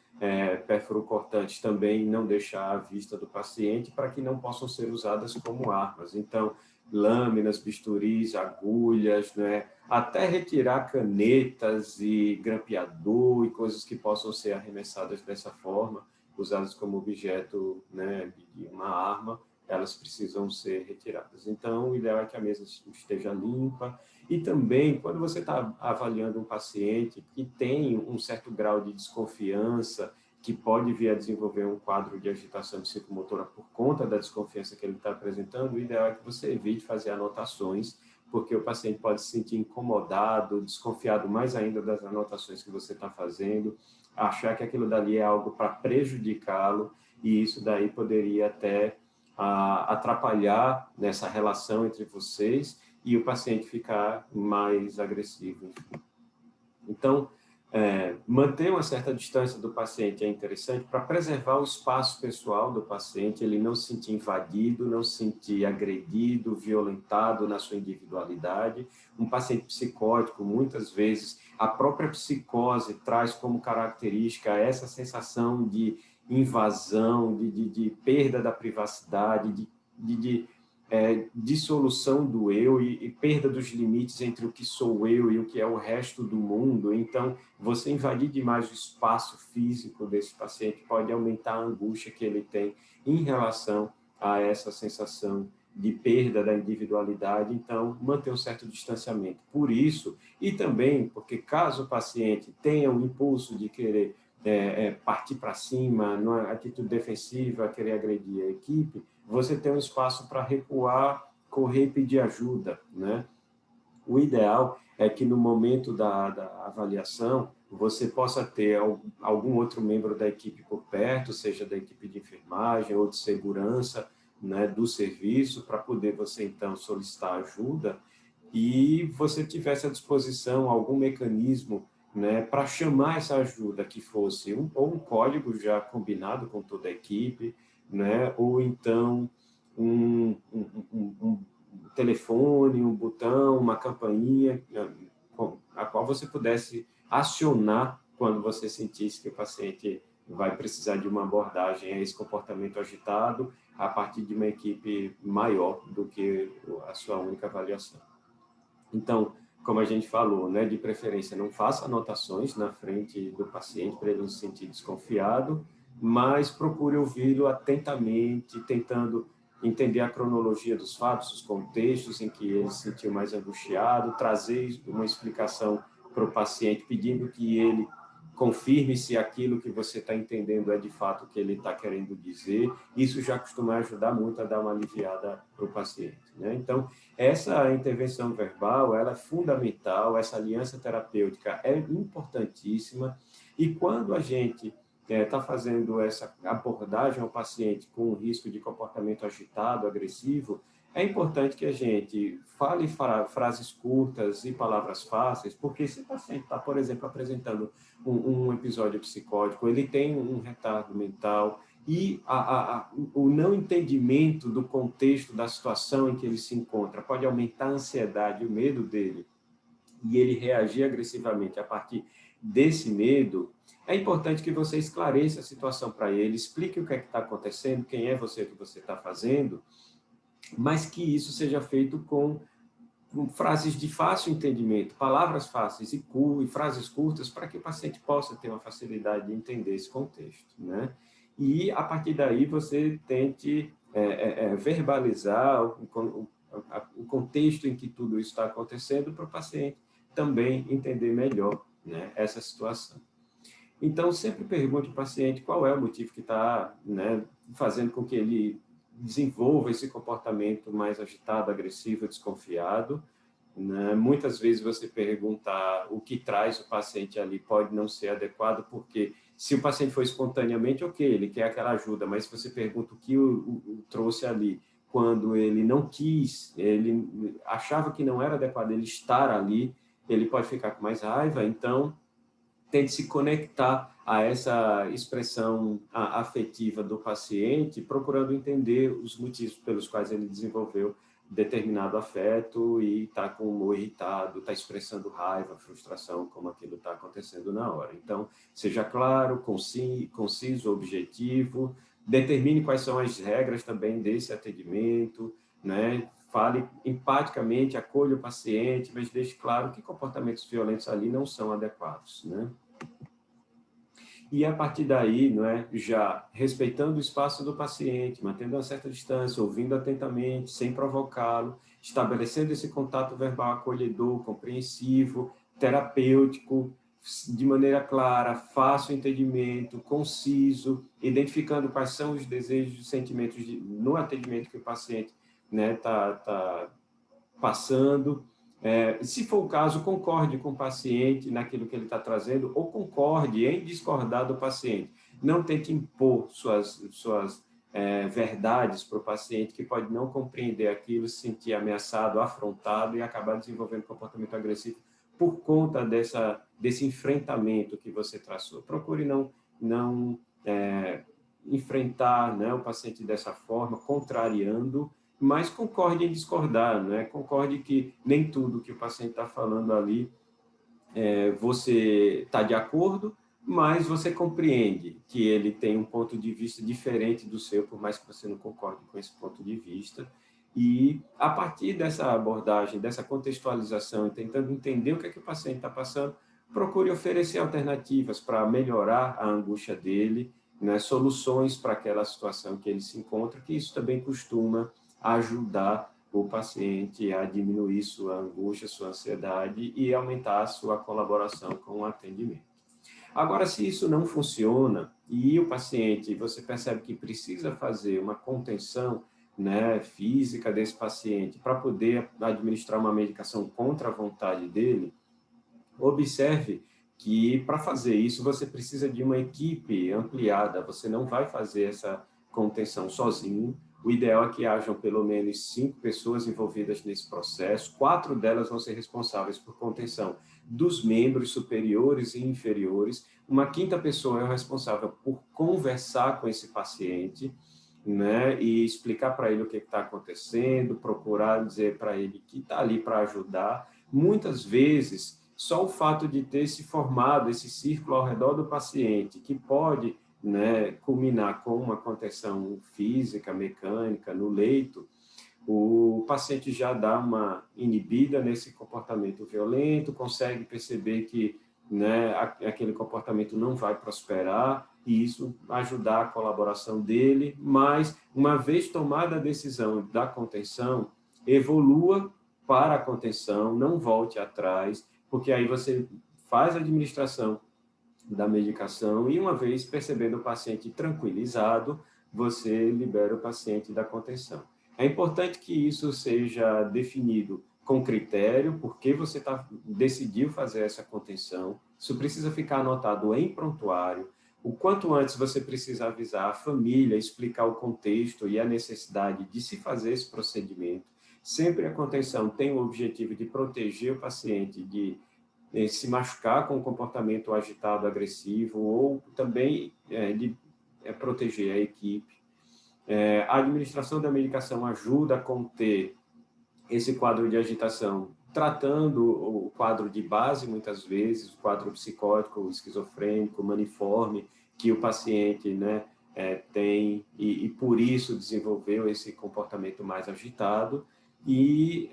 perfuro-cortantes, também não deixar à vista do paciente para que não possam ser usadas como armas. Então, lâminas, bisturis, agulhas, né? Até retirar canetas e grampeador e coisas que possam ser arremessadas dessa forma, usadas como objeto, né, de uma arma, elas precisam ser retiradas. Então, o ideal é que a mesa esteja limpa. E também, quando você está avaliando um paciente que tem um certo grau de desconfiança, que pode vir a desenvolver um quadro de agitação psicomotora por conta da desconfiança que ele está apresentando, o ideal é que você evite fazer anotações, porque o paciente pode se sentir incomodado, desconfiado mais ainda das anotações que você está fazendo, achar que aquilo dali é algo para prejudicá-lo, e isso daí poderia até atrapalhar nessa relação entre vocês e o paciente ficar mais agressivo. Então, manter uma certa distância do paciente é interessante para preservar o espaço pessoal do paciente, ele não se sentir invadido, não se sentir agredido, violentado na sua individualidade. Um paciente psicótico, muitas vezes, a própria psicose traz como característica essa sensação de invasão, de perda da privacidade, de dissolução do eu e perda dos limites entre o que sou eu e o que é o resto do mundo. Então, você invadir demais o espaço físico desse paciente pode aumentar a angústia que ele tem em relação a essa sensação de perda da individualidade. Então, manter um certo distanciamento. Por isso, e também porque caso o paciente tenha um impulso de querer partir para cima, numa atitude defensiva, querer agredir a equipe, você tem um espaço para recuar, correr e pedir ajuda, né? O ideal é que no momento da avaliação você possa ter algum outro membro da equipe por perto, seja da equipe de enfermagem ou de segurança, né, do serviço, para poder você então solicitar ajuda e você tivesse à disposição algum mecanismo, né, para chamar essa ajuda, que fosse ou um código já combinado com toda a equipe, né, ou então um telefone, um botão, uma campainha, a qual você pudesse acionar quando você sentisse que o paciente vai precisar de uma abordagem a esse comportamento agitado a partir de uma equipe maior do que a sua única avaliação. Então, como a gente falou, né, de preferência, não faça anotações na frente do paciente para ele não se sentir desconfiado, mas procure ouvi-lo atentamente, tentando entender a cronologia dos fatos, os contextos em que ele se sentiu mais angustiado, trazer uma explicação para o paciente, pedindo que ele confirme se aquilo que você está entendendo é de fato o que ele está querendo dizer. Isso já costuma ajudar muito a dar uma aliviada para o paciente, né? Então, essa intervenção verbal, ela é fundamental, essa aliança terapêutica é importantíssima, e quando a gente está fazendo essa abordagem ao paciente com risco de comportamento agitado, agressivo, é importante que a gente fale frases curtas e palavras fáceis, porque se o paciente está, por exemplo, apresentando um episódio psicótico, ele tem um retardo mental, e o não entendimento do contexto da situação em que ele se encontra pode aumentar a ansiedade, o medo dele, e ele reagir agressivamente a partir desse medo. É importante que você esclareça a situação para ele, explique o que é que está acontecendo, quem é você, o que você está fazendo, mas que isso seja feito com frases de fácil entendimento, palavras fáceis e frases curtas, para que o paciente possa ter uma facilidade de entender esse contexto, né? E, a partir daí, você tente verbalizar o contexto em que tudo isso está acontecendo para o paciente também entender melhor, né, essa situação. Então, sempre pergunte ao paciente qual é o motivo que está, né, fazendo com que ele desenvolva esse comportamento mais agitado, agressivo, desconfiado, né? Muitas vezes você perguntar o que traz o paciente ali pode não ser adequado, porque se o paciente for espontaneamente, ok, ele quer aquela ajuda, mas se você pergunta o que o trouxe ali, quando ele não quis, ele achava que não era adequado ele estar ali, ele pode ficar com mais raiva. Então, tente se conectar a essa expressão afetiva do paciente, procurando entender os motivos pelos quais ele desenvolveu determinado afeto e está com o humor irritado, está expressando raiva, frustração, como aquilo está acontecendo na hora. Então, seja claro, conciso, objetivo, determine quais são as regras também desse atendimento, né? Fale empaticamente, acolha o paciente, mas deixe claro que comportamentos violentos ali não são adequados, né? E, a partir daí, não é, já respeitando o espaço do paciente, mantendo uma certa distância, ouvindo atentamente, sem provocá-lo, estabelecendo esse contato verbal acolhedor, compreensivo, terapêutico, de maneira clara, fácil entendimento, conciso, identificando quais são os desejos e sentimentos no atendimento que o paciente, né, tá passando. Se for o caso, concorde com o paciente naquilo que ele está trazendo, ou concorde em discordar do paciente. Não tente impor suas verdades para o paciente, que pode não compreender aquilo, se sentir ameaçado, afrontado e acabar desenvolvendo comportamento agressivo por conta desse enfrentamento que você traçou. Procure não enfrentar, né, o paciente dessa forma, contrariando, mas concorde em discordar, né? Concorde que nem tudo que o paciente está falando ali você está de acordo, mas você compreende que ele tem um ponto de vista diferente do seu, por mais que você não concorde com esse ponto de vista, E, a partir dessa abordagem, dessa contextualização, e tentando entender o que é que o paciente está passando, procure oferecer alternativas para melhorar a angústia dele, né, soluções para aquela situação que ele se encontra, que isso também costuma ajudar o paciente a diminuir sua angústia, sua ansiedade e aumentar a sua colaboração com o atendimento. Agora, se isso não funciona e o paciente, você percebe que precisa fazer uma contenção, né, física desse paciente para poder administrar uma medicação contra a vontade dele, observe que para fazer isso você precisa de uma equipe ampliada, você não vai fazer essa contenção sozinho. O ideal é que hajam pelo menos 5 pessoas envolvidas nesse processo, 4 delas vão ser responsáveis por contenção dos membros superiores e inferiores, uma quinta pessoa é o responsável por conversar com esse paciente, né, e explicar para ele o que está acontecendo, procurar dizer para ele que está ali para ajudar. Muitas vezes, só o fato de ter se formado esse círculo ao redor do paciente, que pode, né, culminar com uma contenção física, mecânica, no leito, o paciente já dá uma inibida nesse comportamento violento, consegue perceber que, né, aquele comportamento não vai prosperar, e isso ajudar a colaboração dele, mas, uma vez tomada a decisão da contenção, evolua para a contenção, não volte atrás, porque aí você faz a administração da medicação e, uma vez percebendo o paciente tranquilizado, você libera o paciente da contenção. É importante que isso seja definido com critério, porque você decidiu fazer essa contenção, isso precisa ficar anotado em prontuário. O quanto antes você precisa avisar a família, explicar o contexto e a necessidade de se fazer esse procedimento. Sempre a contenção tem o objetivo de proteger o paciente de se machucar com um comportamento agitado, agressivo, ou também de proteger a equipe. A administração da medicação ajuda a conter esse quadro de agitação, tratando o quadro de base, muitas vezes, o quadro psicótico, esquizofrênico, maniforme, que o paciente, né, tem, e por isso desenvolveu esse comportamento mais agitado. E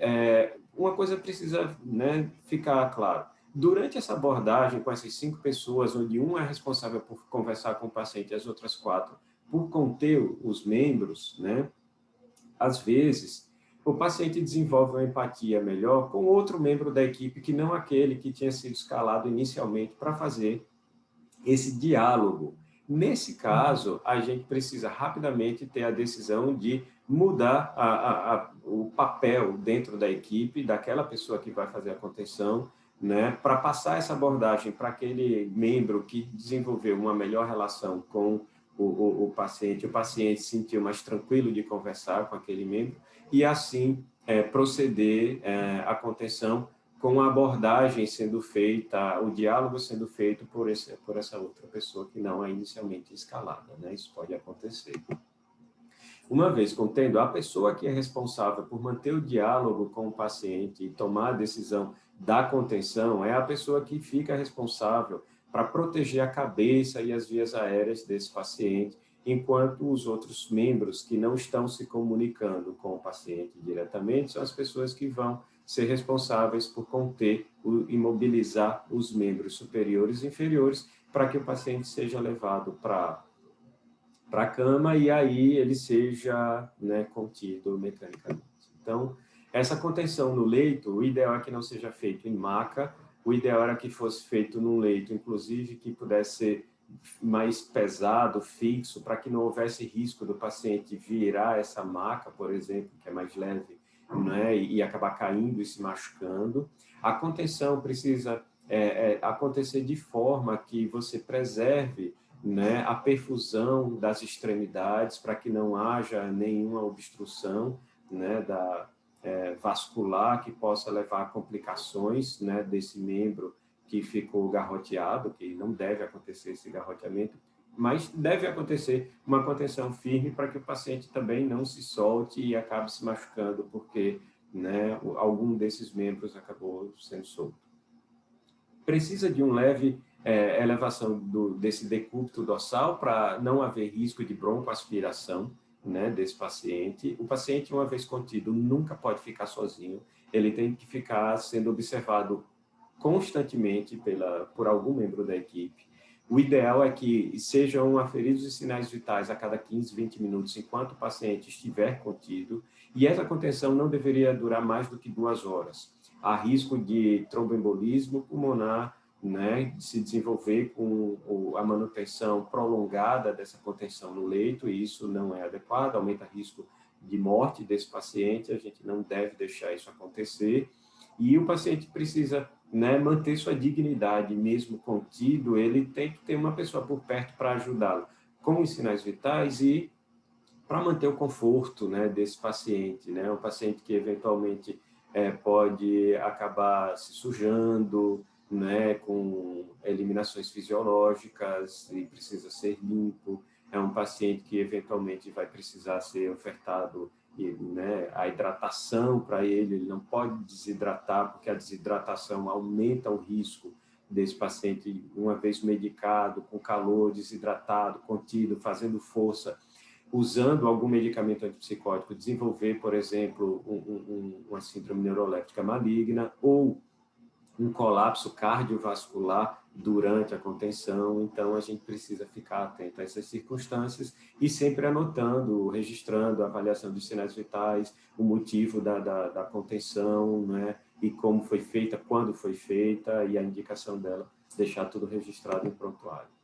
uma coisa precisa, né, ficar claro. Durante essa abordagem com essas 5 pessoas, onde um é responsável por conversar com o paciente e as outras 4 por conter os membros, né, às vezes, o paciente desenvolve uma empatia melhor com outro membro da equipe que não aquele que tinha sido escalado inicialmente para fazer esse diálogo. Nesse caso, a gente precisa rapidamente ter a decisão de mudar o papel dentro da equipe, daquela pessoa que vai fazer a contenção, né, para passar essa abordagem para aquele membro que desenvolveu uma melhor relação com o paciente se sentiu mais tranquilo de conversar com aquele membro, e assim proceder à contenção com a abordagem sendo feita, o diálogo sendo feito por essa outra pessoa que não é inicialmente escalada, né? Isso pode acontecer. Uma vez contendo, a pessoa que é responsável por manter o diálogo com o paciente e tomar a decisão da contenção é a pessoa que fica responsável para proteger a cabeça e as vias aéreas desse paciente, enquanto os outros membros que não estão se comunicando com o paciente diretamente são as pessoas que vão ser responsáveis por conter e imobilizar os membros superiores e inferiores para que o paciente seja levado para a cama e aí ele seja, né, contido mecanicamente. Então, essa contenção no leito, o ideal é que não seja feito em maca, o ideal era que fosse feito num leito, inclusive, que pudesse ser mais pesado, fixo, para que não houvesse risco do paciente virar essa maca, por exemplo, que é mais leve, né, e acabar caindo e se machucando. A contenção precisa acontecer de forma que você preserve, né, a perfusão das extremidades para que não haja nenhuma obstrução, né, vascular que possa levar a complicações, né, desse membro que ficou garroteado, que não deve acontecer esse garroteamento, mas deve acontecer uma contenção firme para que o paciente também não se solte e acabe se machucando, porque, né, algum desses membros acabou sendo solto. Precisa de um leve elevação desse decúbito dorsal para não haver risco de broncoaspiração, né, desse paciente. O paciente, uma vez contido, nunca pode ficar sozinho, ele tem que ficar sendo observado constantemente por algum membro da equipe. O ideal é que sejam aferidos os sinais vitais a cada 15, 20 minutos, enquanto o paciente estiver contido, e essa contenção não deveria durar mais do que 2 horas. Há risco de tromboembolismo pulmonar, né, de se desenvolver com a manutenção prolongada dessa contenção no leito, e isso não é adequado, aumenta o risco de morte desse paciente, a gente não deve deixar isso acontecer, e o paciente precisa, né, manter sua dignidade, mesmo contido, ele tem que ter uma pessoa por perto para ajudá-lo com os sinais vitais e para manter o conforto, né, desse paciente, né, um paciente que eventualmente pode acabar se sujando, né, com eliminações fisiológicas e precisa ser limpo, é um paciente que eventualmente vai precisar ser ofertado, né, a hidratação para ele não pode desidratar, porque a desidratação aumenta o risco desse paciente, uma vez medicado, com calor, desidratado, contido, fazendo força, usando algum medicamento antipsicótico, desenvolver, por exemplo, uma síndrome neuroléptica maligna ou um colapso cardiovascular durante a contenção. Então, a gente precisa ficar atento a essas circunstâncias e sempre anotando, registrando a avaliação dos sinais vitais, o motivo da contenção, né? E como foi feita, quando foi feita e a indicação dela, deixar tudo registrado em prontuário.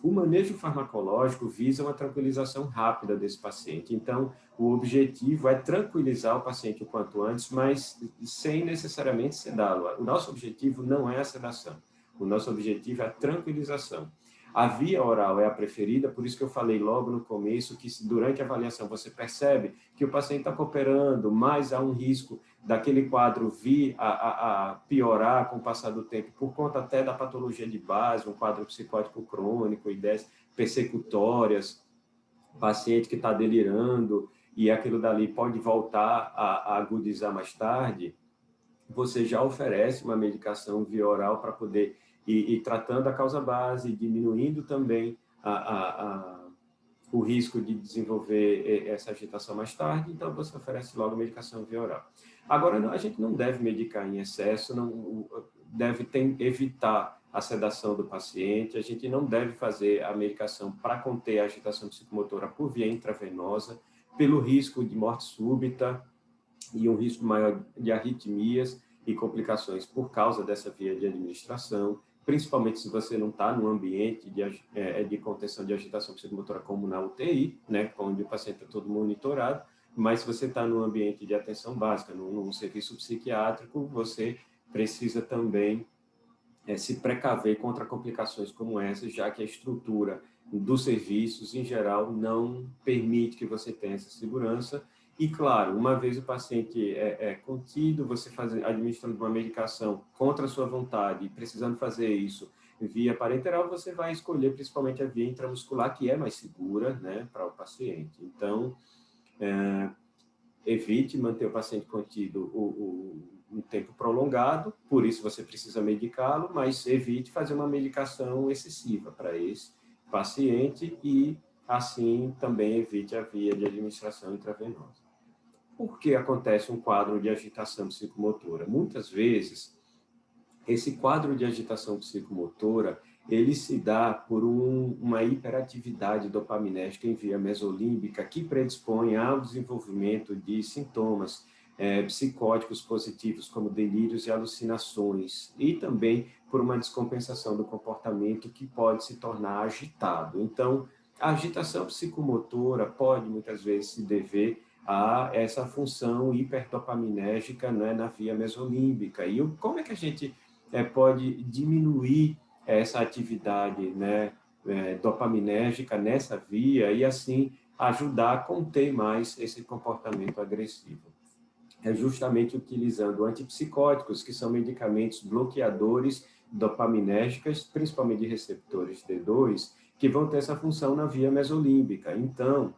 O manejo farmacológico visa uma tranquilização rápida desse paciente. Então, o objetivo é tranquilizar o paciente o quanto antes, mas sem necessariamente sedá-lo. O nosso objetivo não é a sedação. O nosso objetivo é a tranquilização. A via oral é a preferida, por isso que eu falei logo no começo que se durante a avaliação você percebe que o paciente está cooperando, mas há um risco daquele quadro vir a piorar com o passar do tempo, por conta até da patologia de base, um quadro psicótico crônico, ideias persecutórias, paciente que está delirando, e aquilo dali pode voltar a agudizar mais tarde, você já oferece uma medicação via oral para poder ir tratando a causa base, diminuindo também o risco de desenvolver essa agitação mais tarde, então você oferece logo medicação via oral. Agora, a gente não deve medicar em excesso, não deve evitar a sedação do paciente, a gente não deve fazer a medicação para conter a agitação psicomotora por via intravenosa, pelo risco de morte súbita e um risco maior de arritmias e complicações por causa dessa via de administração, principalmente se você não está num ambiente de contenção de agitação psicomotora como na UTI, né, onde o paciente é todo monitorado, mas se você está num ambiente de atenção básica, num serviço psiquiátrico, você precisa também se precaver contra complicações como essa, já que a estrutura dos serviços, em geral, não permite que você tenha essa segurança. E, claro, uma vez o paciente é contido, você administrando uma medicação contra a sua vontade e precisando fazer isso via parenteral, você vai escolher principalmente a via intramuscular, que é mais segura, né, para o paciente. Então, evite manter o paciente contido um tempo prolongado, por isso você precisa medicá-lo, mas evite fazer uma medicação excessiva para esse paciente e, assim, também evite a via de administração intravenosa. Por que acontece um quadro de agitação psicomotora? Muitas vezes, esse quadro de agitação psicomotora, ele se dá por uma hiperatividade dopaminérgica em via mesolímbica que predispõe ao desenvolvimento de sintomas psicóticos positivos, como delírios e alucinações, e também por uma descompensação do comportamento que pode se tornar agitado. Então, a agitação psicomotora pode, muitas vezes, se dever a essa função hiperdopaminérgica, né, na via mesolímbica. E como é que a gente pode diminuir essa atividade, né, dopaminérgica nessa via e, assim, ajudar a conter mais esse comportamento agressivo? É justamente utilizando antipsicóticos, que são medicamentos bloqueadores dopaminérgicas, principalmente de receptores D2, que vão ter essa função na via mesolímbica. Então,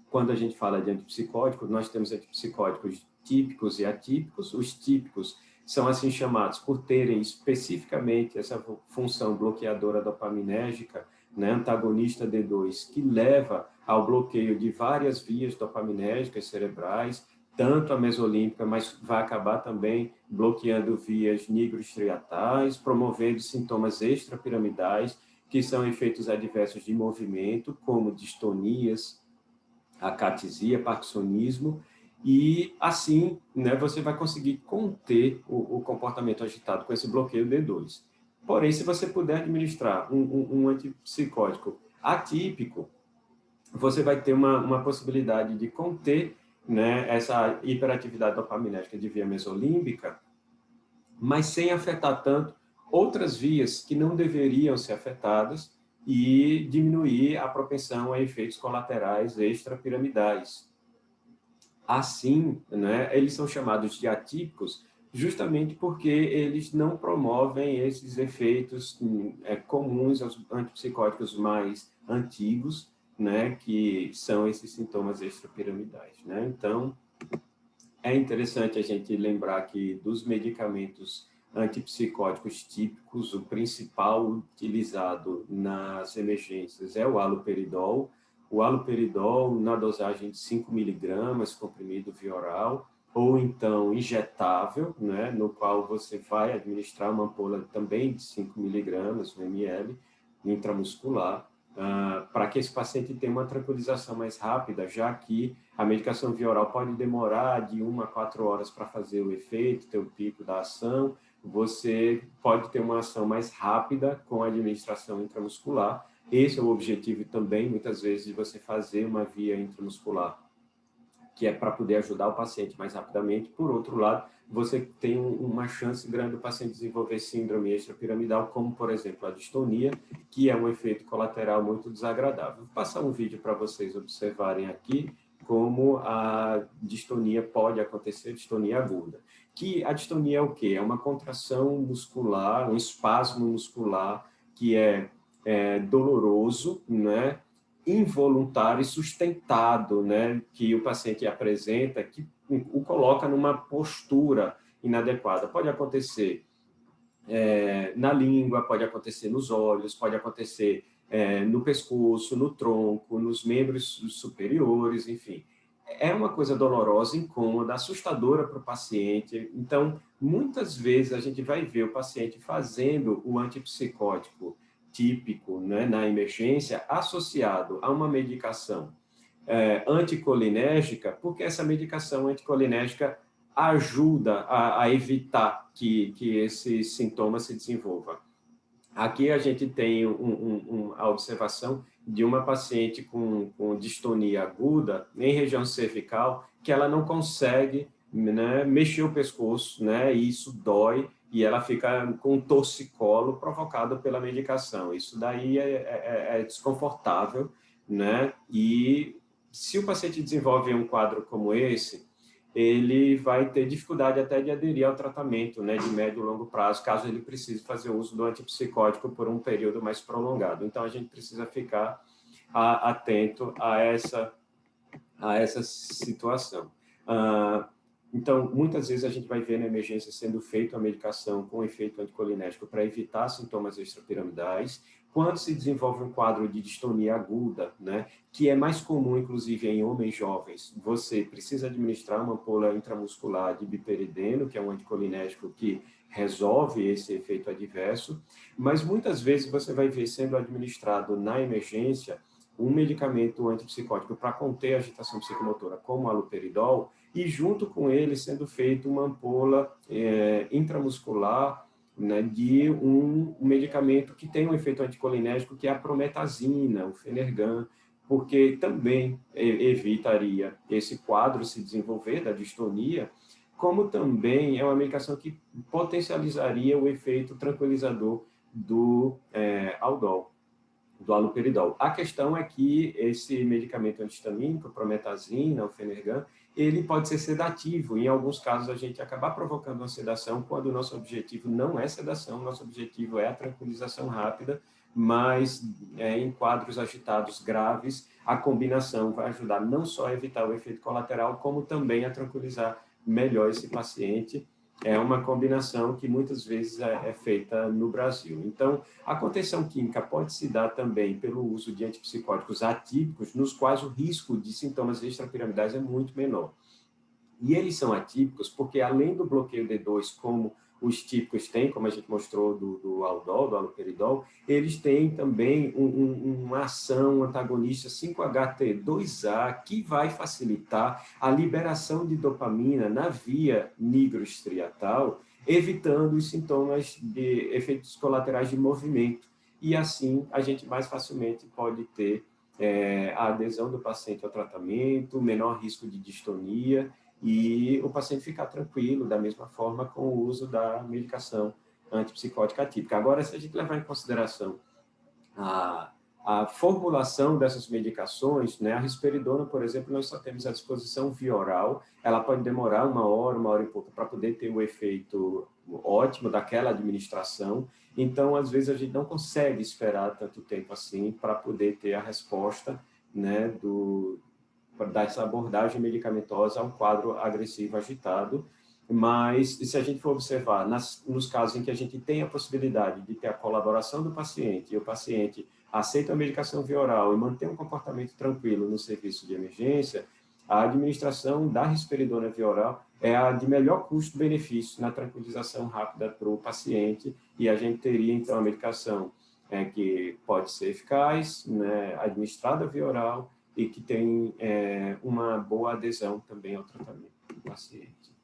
quando a gente fala de antipsicóticos, nós temos antipsicóticos típicos e atípicos. Os típicos são assim chamados por terem especificamente essa função bloqueadora dopaminérgica, né, antagonista D2, que leva ao bloqueio de várias vias dopaminérgicas cerebrais, tanto a mesolímbica, mas vai acabar também bloqueando vias nigrostriatais, promovendo sintomas extrapiramidais, que são efeitos adversos de movimento, como distonias, acatesia, parkinsonismo, e assim, né, você vai conseguir conter o comportamento agitado com esse bloqueio D2. Porém, se você puder administrar um antipsicótico atípico, você vai ter uma possibilidade de conter, né, essa hiperatividade dopaminérgica de via mesolímbica, mas sem afetar tanto outras vias que não deveriam ser afetadas e diminuir a propensão a efeitos colaterais extrapiramidais. Assim, né, eles são chamados de atípicos justamente porque eles não promovem esses efeitos comuns aos antipsicóticos mais antigos, né, que são esses sintomas extrapiramidais, né? Então, é interessante a gente lembrar que dos medicamentos antipsicóticos típicos, o principal utilizado nas emergências é o haloperidol. O haloperidol na dosagem de 5 miligramas, comprimido via oral, ou então injetável, né, no qual você vai administrar uma ampola também de 5 miligramas, 1 ml, intramuscular, para que esse paciente tenha uma tranquilização mais rápida, já que a medicação via oral pode demorar de 1 a 4 horas para fazer o efeito, ter o pico da ação. Você pode ter uma ação mais rápida com a administração intramuscular. Esse é o objetivo também, muitas vezes, de você fazer uma via intramuscular, que é para poder ajudar o paciente mais rapidamente. Por outro lado, você tem uma chance grande do paciente desenvolver síndrome extrapiramidal, como, por exemplo, a distonia, que é um efeito colateral muito desagradável. Vou passar um vídeo para vocês observarem aqui como a distonia pode acontecer, distonia aguda. Que a distonia é o quê? É uma contração muscular, um espasmo muscular que é doloroso, né? Involuntário e sustentado, né, que o paciente apresenta, que o coloca numa postura inadequada. Pode acontecer na língua, pode acontecer nos olhos, pode acontecer no pescoço, no tronco, nos membros superiores, enfim. É uma coisa dolorosa, incômoda, assustadora para o paciente. Então, muitas vezes a gente vai ver o paciente fazendo o antipsicótico típico, né, na emergência, associado a uma medicação anticolinérgica, porque essa medicação anticolinérgica ajuda a evitar que esse sintoma se desenvolva. Aqui a gente tem a observação de uma paciente com distonia aguda em região cervical, que ela não consegue, né, mexer o pescoço, né, e isso dói, e ela fica com um torcicolo provocado pela medicação. Isso daí é desconfortável, né? E se o paciente desenvolve um quadro como esse, ele vai ter dificuldade até de aderir ao tratamento, né, de médio e longo prazo, caso ele precise fazer uso do antipsicótico por um período mais prolongado. Então, a gente precisa ficar atento a essa situação. Então, muitas vezes a gente vai ver na emergência sendo feita a medicação com efeito anticolinérgico para evitar sintomas extrapiramidais. Quando se desenvolve um quadro de distonia aguda, né, que é mais comum, inclusive, em homens jovens, você precisa administrar uma ampola intramuscular de biperideno, que é um anticolinérgico que resolve esse efeito adverso, mas muitas vezes você vai ver sendo administrado na emergência um medicamento antipsicótico para conter a agitação psicomotora, como o haloperidol, e junto com ele sendo feita uma ampola intramuscular, né, de um medicamento que tem um efeito anticolinérgico, que é a prometazina, o Fenergan, porque também evitaria esse quadro se desenvolver da distonia, como também é uma medicação que potencializaria o efeito tranquilizador do Aldol, do haloperidol. A questão é que esse medicamento antihistamínico, prometazina, o Fenergan, ele pode ser sedativo. Em alguns casos, a gente acabar provocando uma sedação quando o nosso objetivo não é sedação, nosso objetivo é a tranquilização rápida, mas em quadros agitados graves, a combinação vai ajudar não só a evitar o efeito colateral, como também a tranquilizar melhor esse paciente, é uma combinação que muitas vezes é feita no Brasil. Então, a contenção química pode se dar também pelo uso de antipsicóticos atípicos, nos quais o risco de sintomas extrapiramidais é muito menor. E eles são atípicos porque, além do bloqueio D2, como os típicos têm, como a gente mostrou do Aldol, do haloperidol, eles têm também uma ação antagonista 5-HT2A que vai facilitar a liberação de dopamina na via nigrostriatal, evitando os sintomas de efeitos colaterais de movimento. E assim, a gente mais facilmente pode ter a adesão do paciente ao tratamento, menor risco de distonia, e o paciente ficar tranquilo, da mesma forma, com o uso da medicação antipsicótica atípica. Agora, se a gente levar em consideração a formulação dessas medicações, né, a risperidona, por exemplo, nós só temos à disposição via oral, ela pode demorar uma hora e pouco para poder ter o efeito ótimo daquela administração, então, às vezes, a gente não consegue esperar tanto tempo assim para poder ter a resposta, né, dessa abordagem medicamentosa a um quadro agressivo agitado, mas se a gente for observar, nos casos em que a gente tem a possibilidade de ter a colaboração do paciente e o paciente aceita a medicação via oral e mantém um comportamento tranquilo no serviço de emergência, a administração da risperidona via oral é a de melhor custo-benefício na tranquilização rápida para o paciente, e a gente teria, então, a medicação que pode ser eficaz, né, administrada via oral, e que tem uma boa adesão também ao tratamento do paciente.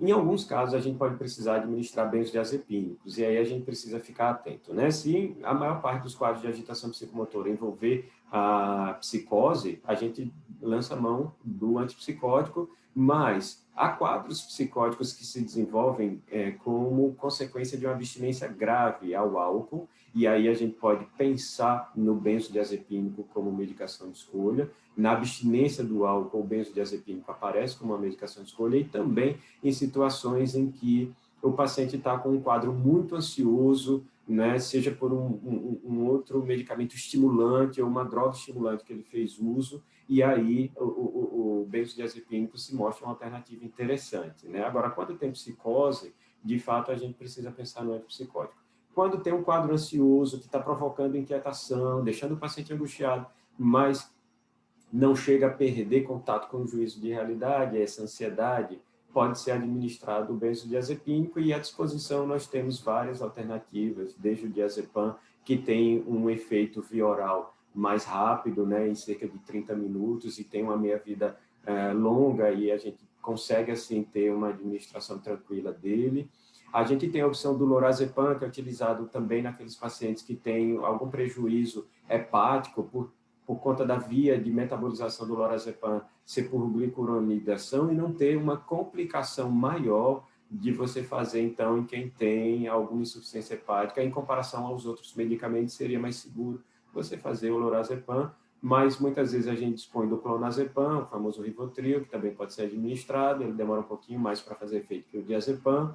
Em alguns casos, a gente pode precisar administrar benzodiazepínicos, e aí a gente precisa ficar atento, né? Se a maior parte dos quadros de agitação psicomotora envolver a psicose, a gente lança mão do antipsicótico, mas há quadros psicóticos que se desenvolvem como consequência de uma abstinência grave ao álcool, e aí a gente pode pensar no benzodiazepínico como medicação de escolha. Na abstinência do álcool, o benzodiazepínico aparece como uma medicação de escolha, e também em situações em que o paciente está com um quadro muito ansioso, né, seja por um outro medicamento estimulante ou uma droga estimulante que ele fez uso, e aí o benzodiazepínico se mostra uma alternativa interessante, né? Agora, quando tem psicose, de fato, a gente precisa pensar no antipsicótico. Quando tem um quadro ansioso que está provocando inquietação, deixando o paciente angustiado, mas não chega a perder contato com o juízo de realidade, essa ansiedade, pode ser administrado o benzodiazepínico, e à disposição nós temos várias alternativas, desde o diazepam, que tem um efeito via oral mais rápido, né, em cerca de 30 minutos, e tem uma meia-vida longa, e a gente consegue, assim, ter uma administração tranquila dele. A gente tem a opção do lorazepam, que é utilizado também naqueles pacientes que têm algum prejuízo hepático por conta da via de metabolização do lorazepam ser por glicuronidação, e não ter uma complicação maior de você fazer, então, em quem tem alguma insuficiência hepática. Em comparação aos outros medicamentos, seria mais seguro você fazer o lorazepam, mas muitas vezes a gente dispõe do clonazepam, o famoso Rivotril, que também pode ser administrado, ele demora um pouquinho mais para fazer efeito que o diazepam.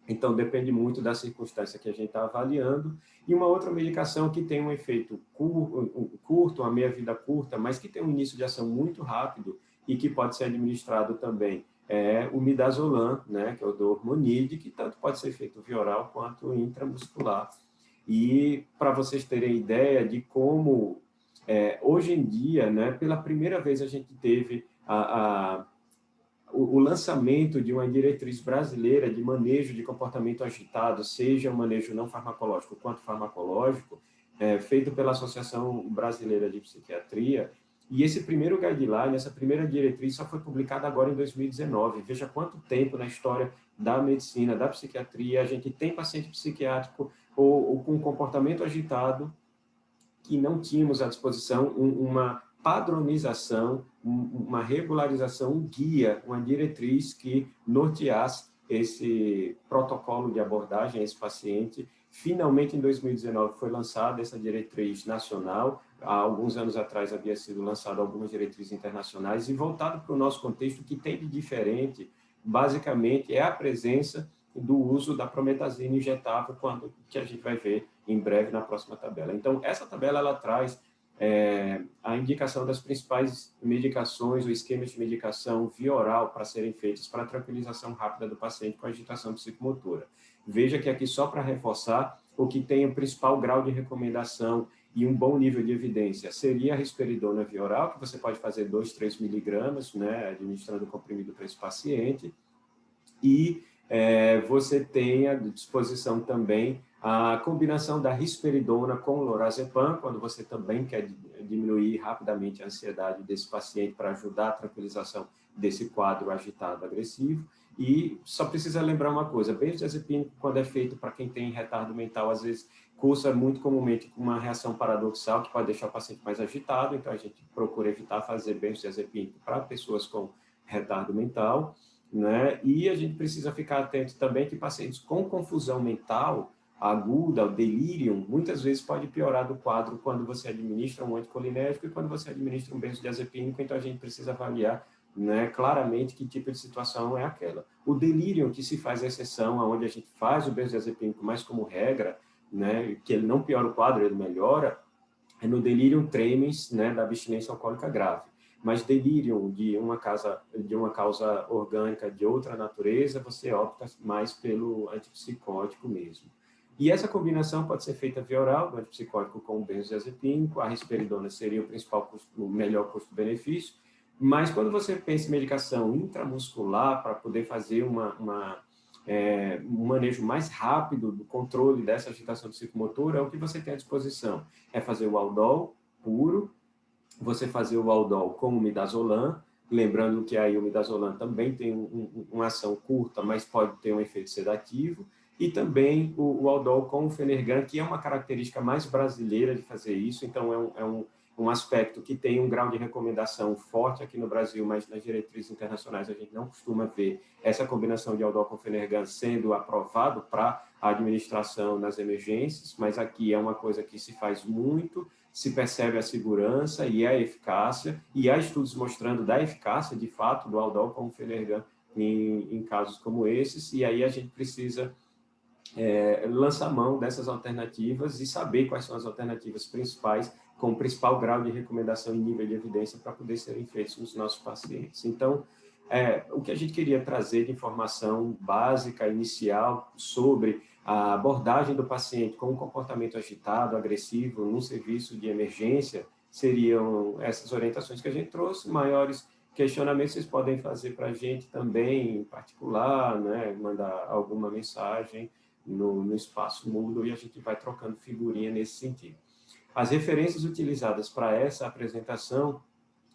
Então, depende muito da circunstância que a gente está avaliando. E uma outra medicação que tem um efeito curto, uma meia-vida curta, mas que tem um início de ação muito rápido e que pode ser administrado também, é o midazolam, né, que é o do Hormonide, que tanto pode ser feito via oral quanto intramuscular. E para vocês terem ideia de como, hoje em dia, né, pela primeira vez a gente teve o lançamento de uma diretriz brasileira de manejo de comportamento agitado, seja um manejo não farmacológico quanto farmacológico, feito pela Associação Brasileira de Psiquiatria, e esse primeiro guideline, essa primeira diretriz só foi publicada agora em 2019. Veja quanto tempo na história da medicina, da psiquiatria, a gente tem paciente psiquiátrico ou com comportamento agitado que não tínhamos à disposição uma padronização, uma regularização, um guia, uma diretriz que norteasse esse protocolo de abordagem a esse paciente. Finalmente, em 2019, foi lançada essa diretriz nacional. Há alguns anos atrás havia sido lançada algumas diretrizes internacionais, e voltado para o nosso contexto, que tem de diferente, basicamente, é a presença do uso da prometazina injetável, que a gente vai ver em breve na próxima tabela. Então, essa tabela ela traz a indicação das principais medicações ou esquemas de medicação via oral para serem feitos para a tranquilização rápida do paciente com agitação psicomotora. Veja que aqui, só para reforçar, o que tem o principal grau de recomendação e um bom nível de evidência seria a risperidona via oral, que você pode fazer 2, 3 miligramas, né, administrando o comprimido para esse paciente, e você tem à disposição também a combinação da risperidona com o lorazepam, quando você também quer diminuir rapidamente a ansiedade desse paciente para ajudar a tranquilização desse quadro agitado agressivo. E só precisa lembrar uma coisa, benzodiazepínico, quando é feito para quem tem retardo mental, às vezes cursa muito comumente com uma reação paradoxal que pode deixar o paciente mais agitado, então a gente procura evitar fazer benzodiazepínico para pessoas com retardo mental, né? E a gente precisa ficar atento também que pacientes com confusão mental aguda, o delírio, muitas vezes pode piorar do quadro quando você administra um anticolinérgico e quando você administra um benzodiazepínico, então a gente precisa avaliar, né, claramente que tipo de situação é aquela. O delírio, que se faz exceção, onde a gente faz o benzodiazepínico mais como regra, né, que ele não piora o quadro, ele melhora, é no delirium tremens, né, da abstinência alcoólica grave. Mas delírio de uma causa orgânica de outra natureza, você opta mais pelo antipsicótico mesmo. E essa combinação pode ser feita via oral, do antipsicótico com o benzodiazepínico, a risperidona seria o principal o melhor custo-benefício, mas quando você pensa em medicação intramuscular para poder fazer um manejo mais rápido do controle dessa agitação psicomotora, o que você tem à disposição é fazer o Aldol puro, você fazer o Aldol com o midazolam, lembrando que aí o midazolam também tem uma ação curta, mas pode ter um efeito sedativo, e também o Aldol com o Fenergan, que é uma característica mais brasileira de fazer isso, então um aspecto que tem um grau de recomendação forte aqui no Brasil, mas nas diretrizes internacionais a gente não costuma ver essa combinação de Aldol com Fenergan sendo aprovado para a administração nas emergências, mas aqui é uma coisa que se faz muito, se percebe a segurança e a eficácia, e há estudos mostrando da eficácia, de fato, do Aldol com Fenergan em casos como esses, e aí a gente precisa lançar mão dessas alternativas e saber quais são as alternativas principais com o principal grau de recomendação e nível de evidência para poder serem feitos nos nossos pacientes. Então, o que a gente queria trazer de informação básica, inicial, sobre a abordagem do paciente com um comportamento agitado, agressivo, num serviço de emergência, seriam essas orientações que a gente trouxe. Maiores questionamentos vocês podem fazer para a gente também, em particular, né, mandar alguma mensagem no espaço Moodle e a gente vai trocando figurinha nesse sentido. As referências utilizadas para essa apresentação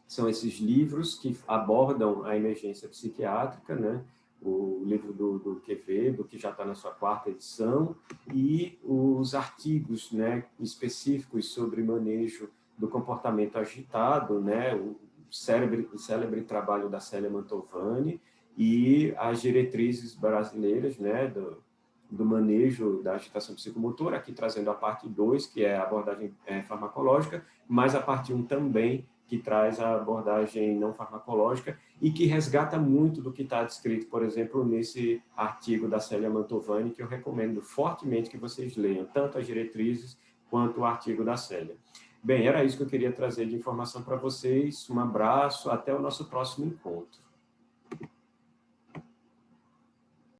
são esses livros que abordam a emergência psiquiátrica, né? O livro do Quevedo, que já está na sua 4ª edição, e os artigos, né, específicos sobre manejo do comportamento agitado, né, o célebre trabalho da Célia Mantovani, e as diretrizes brasileiras, né, do manejo da agitação psicomotora, aqui trazendo a parte 2, que é a abordagem farmacológica, mas a parte 1 também, que traz a abordagem não farmacológica e que resgata muito do que está descrito, por exemplo, nesse artigo da Célia Mantovani, que eu recomendo fortemente que vocês leiam, tanto as diretrizes quanto o artigo da Célia. Bem, era isso que eu queria trazer de informação para vocês. Um abraço, até o nosso próximo encontro.